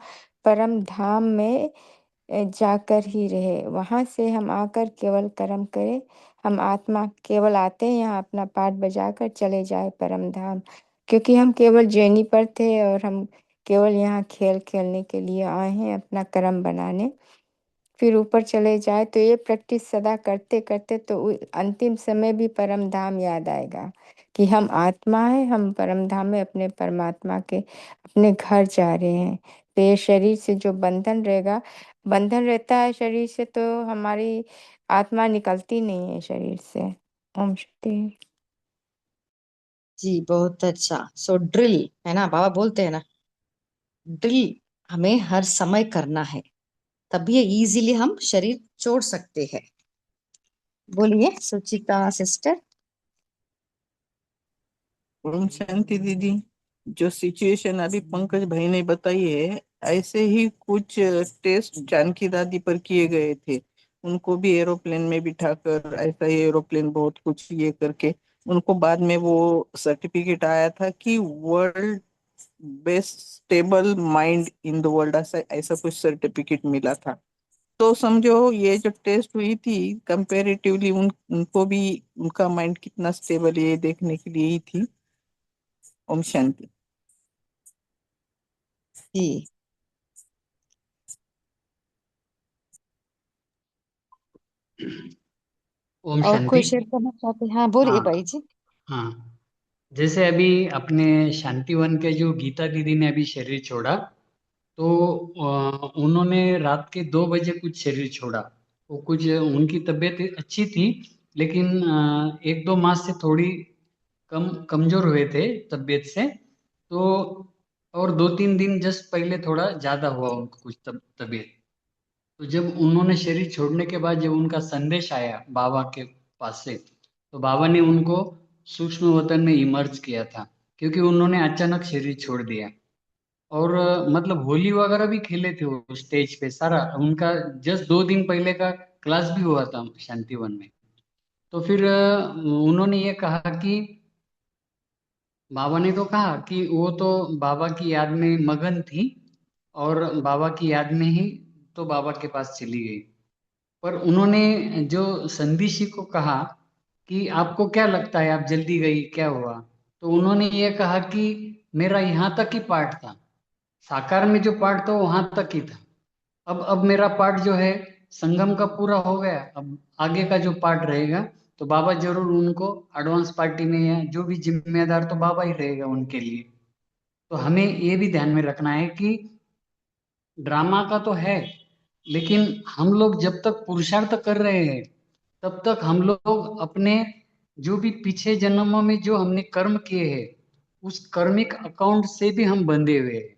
परम धाम में जाकर ही रहे, वहां से हम आकर केवल कर्म करें। हम आत्मा केवल आते हैं यहाँ, अपना पाठ बजाकर चले जाए परम धाम। क्योंकि हम केवल जर्नी पर थे और हम केवल यहाँ खेल खेलने के लिए आए हैं, अपना कर्म बनाने। फिर ऊपर चले जाए तो ये प्रैक्टिस सदा करते करते तो अंतिम समय भी परम धाम याद आएगा कि हम आत्मा है, हम परम धाम में अपने परमात्मा के अपने घर जा रहे हैं। तो ये शरीर से जो बंधन रहेगा, बंधन रहता है शरीर से, तो हमारी आत्मा निकलती नहीं है शरीर से। ओम शांति। जी बहुत अच्छा। सो ड्रिल है ना, बाबा बोलते हैं ना, ड्रिल हमें हर समय करना है, तभी ये इजीली हम शरीर छोड़ सकते हैं। बोलिए सुचिता सिस्टर। ओम शांति दीदी। जो सिचुएशन अभी पंकज भाई ने बताई है, ऐसे ही कुछ टेस्ट जानकी दादी पर किए गए थे। उनको भी एरोप्लेन में बिठाकर ऐसा ही एरोप्लेन बहुत कुछ ये करके उनको बाद में वो सर्टिफिकेट आया था कि world best stable mind in the world, ऐसा ऐसा कुछ सर्टिफिकेट मिला था। तो समझो ये जो टेस्ट हुई थी कंपेरेटिवली उनको भी उनका माइंड कितना स्टेबल है ये देखने के लिए ही थी। ओम शांति। जी ओम और शांति। कोई शेयर करना चाहते हैं? हाँ बोलिए हाँ भाई जी। हाँ, जैसे अभी अपने शांतिवन के जो गीता दीदी ने अभी शरीर छोड़ा, तो उन्होंने रात के 2 बजे कुछ शरीर छोड़ा। वो कुछ उनकी तबीयत अच्छी थी, लेकिन 1-2 मास से थोड़ी कमजोर हुए थे तबीयत से। तो और 2-3 दिन जस्ट पहले थोड़ा ज्यादा हुआ उनको कुछ तबीयत। तो जब उन्होंने शरीर छोड़ने के बाद जब उनका संदेश आया बाबा के पास से, तो बाबा ने उनको सूक्ष्म वतन में इमर्ज किया था, क्योंकि उन्होंने अचानक शरीर छोड़ दिया। और मतलब होली वगैरह भी खेले थे वो स्टेज पे सारा उनका। जस्ट 2 दिन पहले का क्लास भी हुआ था शांतिवन में। तो फिर उन्होंने ये कहा कि बाबा ने तो कहा कि वो तो बाबा की याद में मगन थी, और बाबा की याद में ही तो बाबा के पास चली गई। पर उन्होंने जो संदिशी को कहा कि आपको क्या लगता है आप जल्दी गई क्या हुआ, तो उन्होंने ये कहा कि मेरा यहाँ तक ही पार्ट था, साकार में जो पार्ट था वो वहां तक ही था। अब मेरा पार्ट जो है संगम का पूरा हो गया, अब आगे का जो पार्ट रहेगा तो बाबा जरूर उनको एडवांस पार्टी में या जो भी जिम्मेदार तो बाबा ही रहेगा उनके लिए। तो हमें ये भी ध्यान में रखना है कि ड्रामा का तो है, लेकिन हम लोग जब तक पुरुषार्थ कर रहे हैं तब तक हम लोग अपने जो भी पीछे जन्मों में जो हमने कर्म किए हैं उस कर्मिक अकाउंट से भी हम बंधे हुए हैं।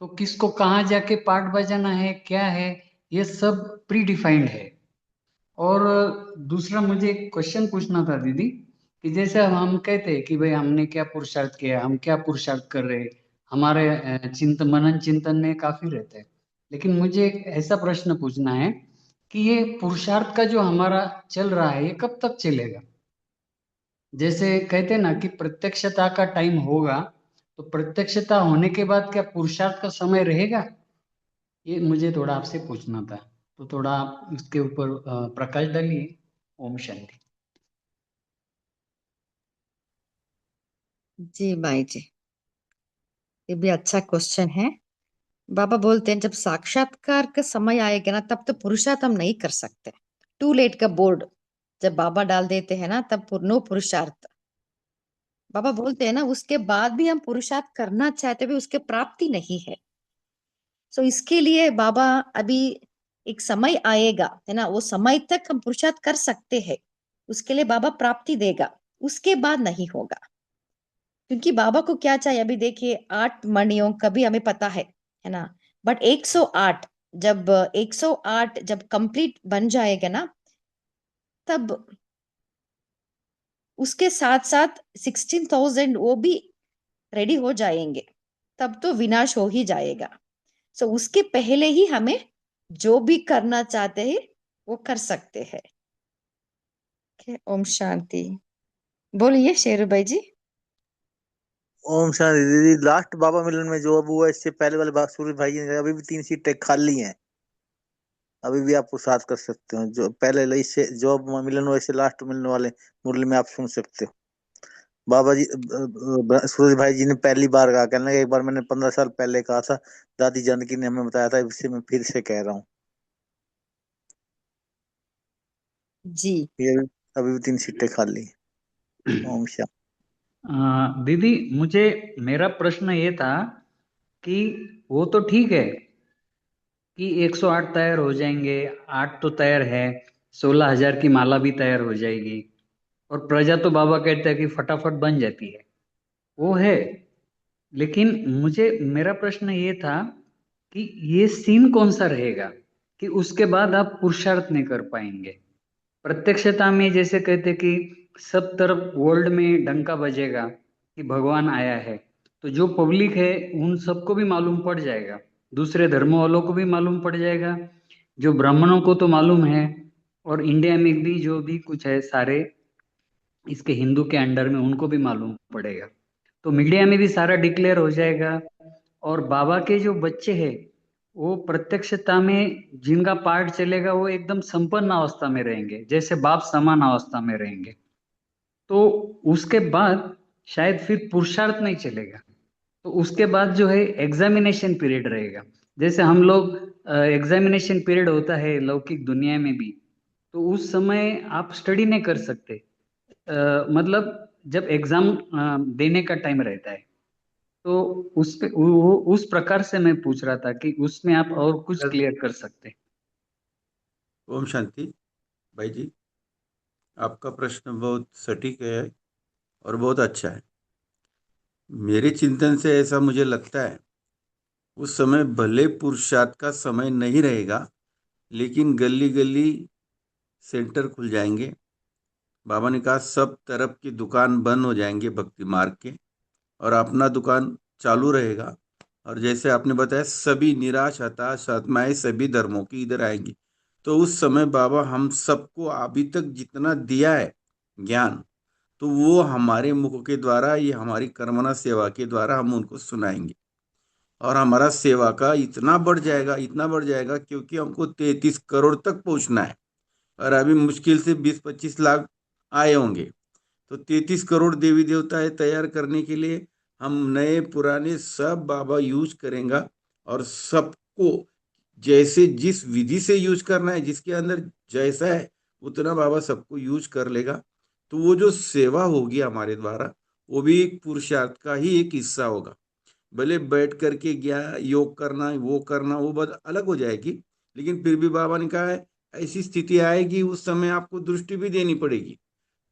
तो किसको कहाँ जाके पार्ट बजाना है क्या है, ये सब प्री डिफाइंड है। और दूसरा मुझे एक क्वेश्चन पूछना था दीदी, कि जैसे हम कहते हैं कि भाई हमने क्या पुरुषार्थ किया, हम क्या पुरुषार्थ कर रहे हैं, हमारे चिंतन मनन चिंतन में काफी रहता है। लेकिन मुझे एक ऐसा प्रश्न पूछना है कि ये पुरुषार्थ का जो हमारा चल रहा है ये कब तक चलेगा? जैसे कहते हैं ना कि प्रत्यक्षता का टाइम होगा, तो प्रत्यक्षता होने के बाद क्या पुरुषार्थ का समय रहेगा? ये मुझे थोड़ा आपसे पूछना था, तो थोड़ा आप इसके ऊपर प्रकाश डालिए। ओम शांति। जी भाई जी, ये भी अच्छा क्वेश्चन है। बाबा बोलते हैं जब साक्षात्कार का समय आएगा ना तब तो पुरुषार्थ हम नहीं कर सकते। टू लेट का बोर्ड जब बाबा डाल देते हैं ना तब नो पुरुषार्थ। बाबा बोलते हैं ना उसके बाद भी हम पुरुषार्थ करना चाहते हुए उसके प्राप्ति नहीं है। सो इसके लिए बाबा अभी एक समय आएगा है ना, वो समय तक हम पुरुषार्थ कर सकते हैं, उसके लिए बाबा प्राप्ति देगा, उसके बाद नहीं होगा। क्योंकि बाबा को क्या चाहिए, अभी देखिए 8 मणियों का भी हमें पता है ना, बट 108, जब 108 जब कंप्लीट बन जाएगा ना तब उसके साथ साथ 16,000 वो भी रेडी हो जाएंगे, तब तो विनाश हो ही जाएगा। सो उसके पहले ही हमें जो भी करना चाहते हैं वो कर सकते हैं। ओम शांति। बोलिए शेरू भाई जी। ओम शांति दीदी। लास्ट बाबा मिलन में जो अब हुआ इससे पहले वाले बात सूर्य भाई जी ने कहा, अभी भी 3 सीटें खाली हैं, अभी भी आप पुरुषार्थ कर सकते हो। जो पहले इससे जो अब मिलन हुआ इससे लास्ट मिलने वाले मुरली में आप सुन सकते हो। बाबा जी सूरज भाई जी ने पहली बार कहा, कहने लगे एक बार मैंने 15 साल पहले कहा था, दादी जानकी ने हमें बताया था, इससे मैं फिर से कह रहा हूँ। जी। ये अभी भी 3 सीटें खाली। ओम शांति। दीदी, मुझे मेरा प्रश्न ये था कि वो तो ठीक है कि 108 तैयार हो जाएंगे, 8 तो तैयार है, 16,000 की माला भी तैयार हो जाएगी, और प्रजा तो बाबा कहते हैं कि फटाफट बन जाती है, वो है। लेकिन मुझे मेरा प्रश्न ये था कि ये सीन कौन सा रहेगा कि उसके बाद आप पुरुषार्थ नहीं कर पाएंगे। प्रत्यक्षता में जैसे कहते कि सब तरफ वर्ल्ड में डंका बजेगा कि भगवान आया है, तो जो पब्लिक है उन सबको भी मालूम पड़ जाएगा, दूसरे धर्मों वालों को भी मालूम पड़ जाएगा, जो ब्राह्मणों को तो मालूम है, और इंडिया में भी जो भी कुछ है सारे इसके हिंदू के अंडर में उनको भी मालूम पड़ेगा, तो मीडिया में भी सारा डिक्लेयर हो जाएगा। और बाबा के जो बच्चे हैं वो प्रत्यक्षता में जिनका पाठ चलेगा वो एकदम संपन्न अवस्था में रहेंगे, जैसे बाप समान अवस्था में रहेंगे। तो उसके बाद शायद फिर पुरुषार्थ नहीं चलेगा, तो उसके बाद जो है एग्जामिनेशन पीरियड रहेगा। जैसे हम लोग एग्जामिनेशन पीरियड होता है लौकिक दुनिया में भी, तो उस समय आप स्टडी नहीं कर सकते। मतलब जब एग्जाम देने का टाइम रहता है, तो उस पे उस प्रकार से मैं पूछ रहा था कि उसमें आप और कुछ क्लियर कर सकते हैं। ओम शांति। भाई जी, आपका प्रश्न बहुत सटीक है और बहुत अच्छा है। मेरे चिंतन से ऐसा मुझे लगता है, उस समय भले पुरुषार्थ का समय नहीं रहेगा, लेकिन गली गली सेंटर खुल जाएंगे। बाबा ने कहा सब तरफ की दुकान बंद हो जाएंगे भक्ति मार्ग के, और अपना दुकान चालू रहेगा। और जैसे आपने बताया, सभी निराश हताश आत्माएं सभी धर्मों की इधर आएंगी। तो उस समय बाबा हम सबको अभी तक जितना दिया है ज्ञान, तो वो हमारे मुख के द्वारा, ये हमारी कर्मना सेवा के द्वारा हम उनको सुनाएंगे, और हमारा सेवा का इतना बढ़ जाएगा, इतना बढ़ जाएगा, क्योंकि हमको 33 करोड़ तक पहुंचना है, और अभी मुश्किल से 20-25 लाख आए होंगे। तो 33 करोड़ देवी देवता है तैयार करने के लिए हम नए पुराने सब बाबा यूज करेंगे, और सबको जैसे जिस विधि से यूज करना है, जिसके अंदर जैसा है उतना बाबा सबको यूज कर लेगा। तो वो जो सेवा होगी हमारे द्वारा, वो भी एक पुरुषार्थ का ही एक हिस्सा होगा। भले बैठ करके ज्ञान योग करना, वो करना, वो बात अलग हो जाएगी, लेकिन फिर भी बाबा ने कहा है ऐसी स्थिति आएगी, उस समय आपको दृष्टि भी देनी पड़ेगी।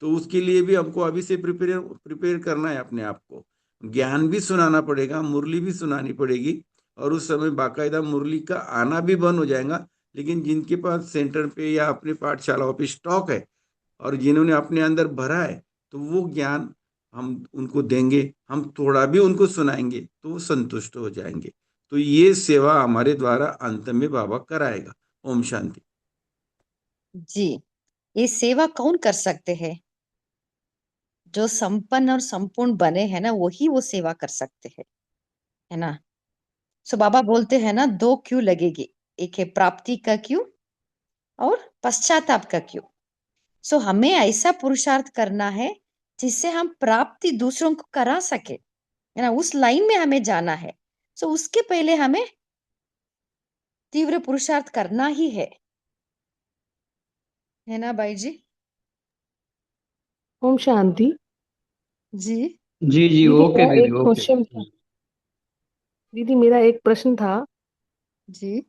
तो उसके लिए भी हमको अभी से प्रिपेयर प्रिपेयर करना है अपने आप को। ज्ञान भी सुनाना पड़ेगा, मुरली भी सुनानी पड़ेगी, और उस समय बाकायदा मुरली का आना भी बंद हो जाएगा। लेकिन जिनके पास सेंटर पे या अपने पाठशालाओं पे स्टॉक है, और जिन्होंने अपने अंदर भरा है, तो वो ज्ञान हम उनको देंगे, हम थोड़ा भी उनको सुनाएंगे तो वो संतुष्ट हो जाएंगे। तो ये सेवा हमारे द्वारा अंत में बाबा कराएगा। ओम शांति। जी। ये सेवा कौन कर सकते हैं? जो संपन्न और संपूर्ण बने हैं ना, वही वो सेवा कर सकते हैं, है ना। सो बाबा बोलते हैं ना, दो क्यों लगेगी, एक है प्राप्ति का क्यों और पश्चाताप का क्यों। सो हमें ऐसा पुरुषार्थ करना है जिससे हम प्राप्ति दूसरों को करा सके, है ना, उस लाइन में हमें जाना है। सो उसके पहले हमें तीव्र पुरुषार्थ करना ही है ना भाई जी। ओम शांति। जी। जी जी, दीदी ओके मेरा दीदी, एक ओके। क्वेश्चन था। दीदी मेरा एक प्रश्न था। जी।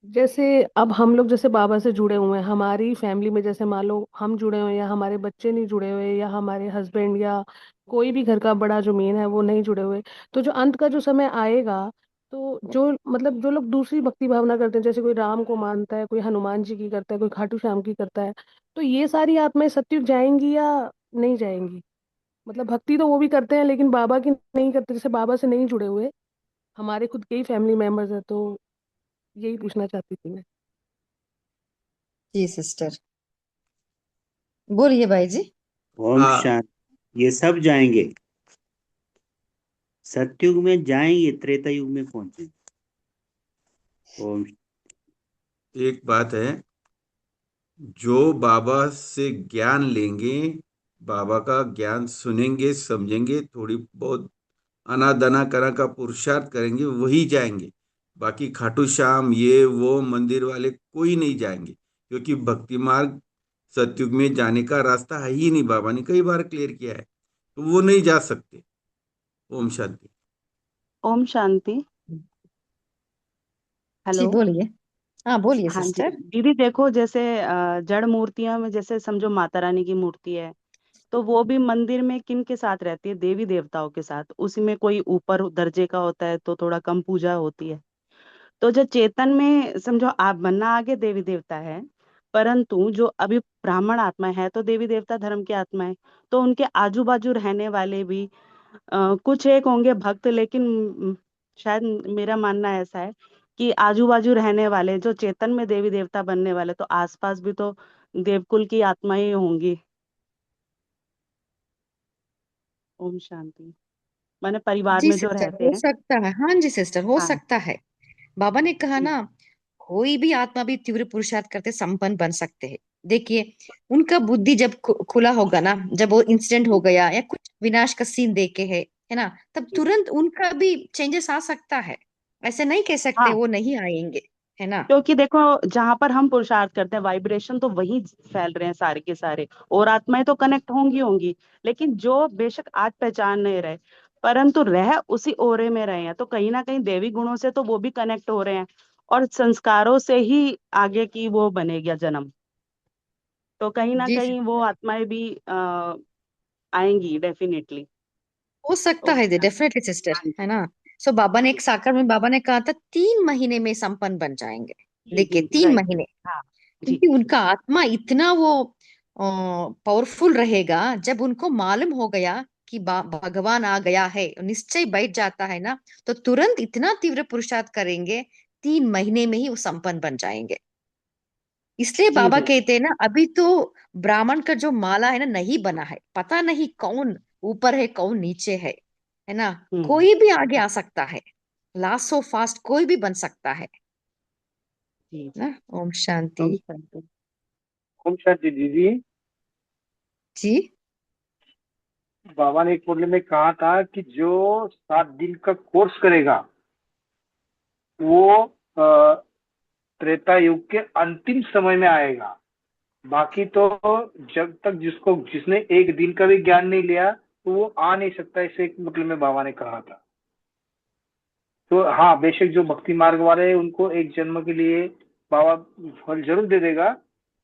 जैसे अब हम लोग जैसे बाबा से जुड़े हुए हैं, हमारी फैमिली में जैसे मान लो हम जुड़े हुए हैं या हमारे बच्चे नहीं जुड़े हुए, या हमारे हस्बैंड या कोई भी घर का बड़ा जो मेन है वो नहीं जुड़े हुए, तो जो अंत का जो समय आएगा, तो जो मतलब जो लोग दूसरी भक्ति भावना करते हैं, जैसे कोई राम को मानता है, कोई हनुमान जी की करता है, कोई खाटू श्याम की करता है, तो ये सारी आत्माएं सत्युग जाएंगी या नहीं जाएंगी? मतलब भक्ति तो वो भी करते हैं लेकिन बाबा की नहीं करते, जैसे बाबा से नहीं जुड़े हुए हमारे खुद के ही फैमिली मेंबर्स है, तो यही पूछना चाहती थी मैं। जी सिस्टर, बोलिए भाई जी। ओम शांति। ये सब जाएंगे, सतयुग में जाएंगे, त्रेता युग में पहुंचेंगे। ओम। एक बात है, जो बाबा से ज्ञान लेंगे बाबा का ज्ञान सुनेंगे, समझेंगे, थोड़ी बहुत अनादना करा का पुरुषार्थ करेंगे, वही जाएंगे। बाकी खाटू श्याम ये वो मंदिर वाले कोई नहीं जाएंगे, क्योंकि भक्ति मार्ग सतयुग में जाने का रास्ता है ही नहीं। बाबा ने कई बार क्लियर किया है, तो वो नहीं जा सकते। ओम शांति। ओम शांति। जी हेलो। बोलिए। हाँ बोलिए हाँ जी सिस्टर। दीदी, देखो जैसे जड़ मूर्तियों में जैसे समझो माता रानी की मूर्ति है, तो वो भी मंदिर में किन के साथ रहती है? देवी देवताओं के साथ। उसी में कोई ऊपर दर्जे का होता है तो थोड़ा कम पूजा होती है। तो जो चेतन में समझो आप बनना आगे देवी देवता है, परंतु जो अभी ब्राह्मण आत्मा है तो देवी देवता धर्म की आत्मा है। तो उनके आजू बाजू रहने वाले भी कुछ एक होंगे भक्त, लेकिन शायद मेरा मानना ऐसा है कि आजू बाजू रहने वाले जो चेतन में देवी देवता बनने वाले, तो आसपास भी तो देवकुल की आत्माएं होंगी। ओम शांति। माने परिवार जी में जो सिस्टर रहते हो हैं। सकता है, हाँ जी सिस्टर हो हाँ सकता है। बाबा ने कहा जी। ना, कोई भी आत्मा भी तीव्र पुरुषार्थ करते संपन्न बन सकते हैं। देखिए, उनका बुद्धि जब खुला होगा ना, जब वो इंसिडेंट हो जी गया या कुछ विनाश का सीन देखे है ना, तब जी। तुरंत उनका भी चेंजेस आ सकता है। ऐसे नहीं कह सकते हाँ, वो नहीं आएंगे, है ना। क्योंकि देखो जहां पर हम पुरुषार्थ करते हैं वाइब्रेशन तो वही फैल रहे हैं सारे के सारे, और आत्माएं तो कनेक्ट होंगी होंगी। लेकिन जो बेशक आज पहचान नहीं रहे, परंतु रह उसी ओरे में रहे हैं, तो कहीं ना कहीं देवी गुणों से तो वो भी कनेक्ट हो रहे हैं। और संस्कारों से ही आगे की वो बनेगा जन्म। तो कहीं ना जी कहीं वो आत्माएं भी आएंगी डेफिनेटली। हो सकता तो है डेफिनेटली सिस्टर, हाँ है जी। ना। सो बाबा ने एक जी साकर में बाबा ने कहा था 3 महीने में संपन्न बन जाएंगे। जी देखिए जी, 3 महीने, राइट। हाँ जी क्योंकि उनका आत्मा इतना वो पावरफुल रहेगा। जब उनको मालूम हो गया कि भगवान आ गया है, निश्चय बैठ जाता है ना, तो तुरंत इतना तीव्र पुरुषार्थ करेंगे, 3 महीने में ही वो संपन्न बन जाएंगे। इसलिए जी बाबा बिल्कुल। कहते हैं ना, अभी तो ब्राह्मण का जो माला है ना नहीं बना है, पता नहीं कौन ऊपर है कौन नीचे है ना। हम्म। कोई भी आगे आ सकता है, लास्ट सो फास्ट कोई भी बन सकता है जी जी। ना। ओम शांति। ओम शांति। ओम शांति दीदी। जी बाबा ने एक मुरली में कहा था कि जो 7 दिन का कोर्स करेगा वो त्रेता युग के अंतिम समय में आएगा। बाकी तो जब तक जिसने एक दिन का भी ज्ञान नहीं लिया तो वो आ नहीं सकता, इसे एक मतलब में बाबा ने कहा था। तो हाँ, बेशक जो भक्ति मार्ग वाले हैं उनको एक जन्म के लिए बाबा फल जरूर दे देगा,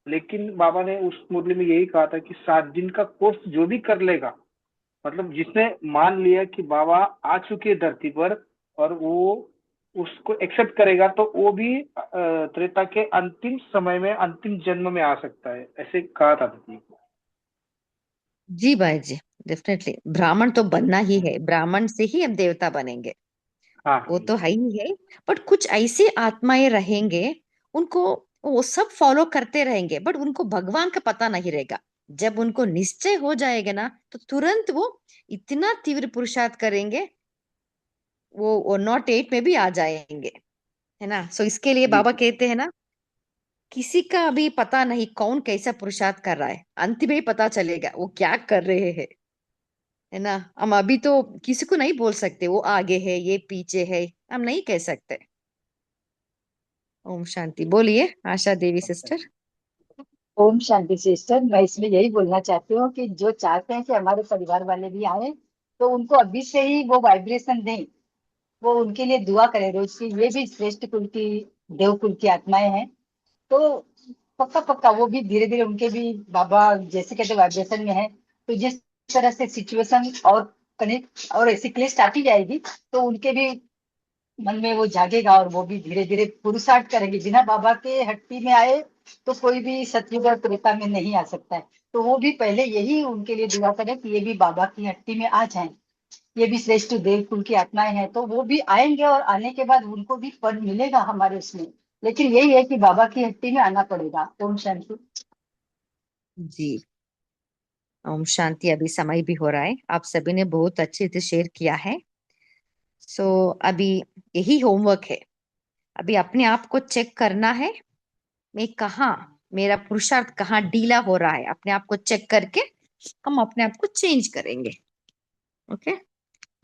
लेकिन बाबा ने उस मुरली में यही कहा था कि 7 दिन का कोर्स जो भी कर लेगा, मतलब जिसने मान लिया कि बाबा आ चुके हैं धरती पर और वो उसको एक्सेप्ट करेगा, तो वो भी त्रेता के अंतिम समय में अंतिम जन्म में आ सकता है, ऐसे कहा था दीदी को। जी भाई जी, डेफिनेटली ब्राह्मण तो बनना ही है, ब्राह्मण से ही हम देवता बनेंगे, हाँ वो हाँ तो है ही है। बट कुछ ऐसे आत्माएं रहेंगे, उनको वो सब फॉलो करते रहेंगे, बट उनको भगवान का पता नहीं रहेगा। जब उनको निश्चय हो जाएगा ना, तो तुरंत वो इतना तीव्र पुरुषार्थ करेंगे, वो नॉट एट में भी आ जाएंगे, है ना। सो इसके लिए जी बाबा कहते हैं ना, किसी का अभी पता नहीं कौन कैसा पुरुषार्थ कर रहा है, अंत में ही पता चलेगा वो क्या कर रहे हैं, है ना। हम अभी तो किसी को नहीं बोल सकते वो आगे है ये पीछे है, हम नहीं कह सकते। ओम शांति। बोलिए आशा देवी सिस्टर। ओम शांति सिस्टर, मैं इसमें यही बोलना चाहती हूँ कि जो चाहते हैं कि हमारे परिवार वाले भी आए, तो उनको अभी से ही वो वाइब्रेशन दें, वो उनके लिए दुआ करें रोज की। ये भी श्रेष्ठ कुल की, देव कुल की आत्माएं हैं। तो पक्का पक्का वो भी धीरे धीरे उनके भी बाबा जैसे कहते वाइब्रेशन में है। तो जिस तरह से सिचुएशन और कनेक्ट और ऐसी क्लिस्ट आती जाएगी, तो उनके भी मन में वो जागेगा और वो भी धीरे धीरे पुरुषार्थ करेंगे। बिना बाबा के हट्टी में आए तो कोई भी सतयुग और त्रेता में नहीं आ सकता है। तो वो भी पहले यही उनके लिए दुआ करें कि ये भी बाबा की हट्टी में आ जाएं। ये भी श्रेष्ठ देव कुल की आत्माएं हैं, तो वो भी आएंगे और आने के बाद उनको भी पद मिलेगा हमारे उसमें। लेकिन यही है कि बाबा की हट्टी में आना पड़ेगा। ओम शांति। जी ओम शांति। अभी समय भी हो रहा है, आप सभी ने बहुत अच्छे से शेयर किया है। सो अभी यही होमवर्क है, अभी अपने आप को चेक करना है, मैं कहाँ, मेरा पुरुषार्थ कहाँ ढीला हो रहा है, अपने आप को चेक करके हम अपने आप को चेंज करेंगे। ओके,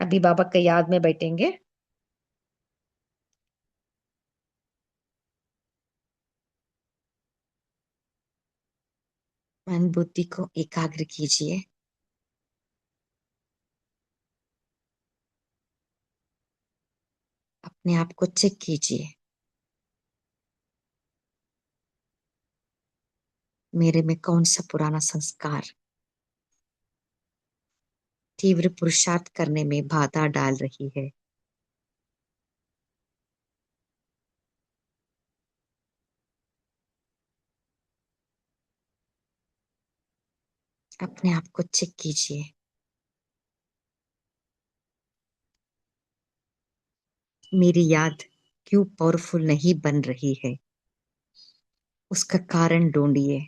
अभी बाबा के याद में बैठेंगे। मन बुद्धि को एकाग्र कीजिए। अपने आप को चेक कीजिए, मेरे में कौन सा पुराना संस्कार तीव्र पुरुषार्थ करने में बाधा डाल रही है। अपने आप को चेक कीजिए। मेरी याद क्यों पावरफुल नहीं बन रही है, उसका कारण ढूंढिए।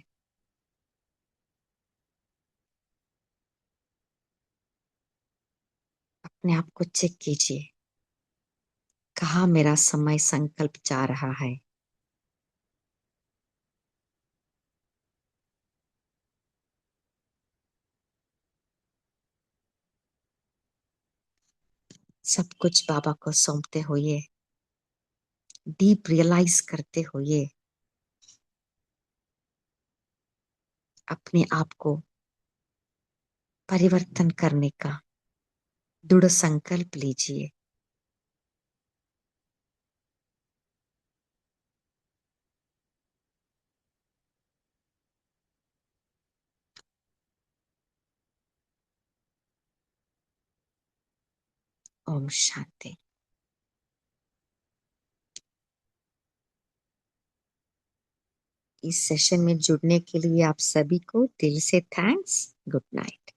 अपने आप को चेक कीजिए, कहाँ मेरा समय संकल्प जा रहा है। सब कुछ बाबा को सौंपते हुए, डीप रियलाइज करते हुए अपने आप को परिवर्तन करने का दृढ़ संकल्प लीजिए। ओम शांति। इस सेशन में जुड़ने के लिए आप सभी को दिल से थैंक्स। Good night.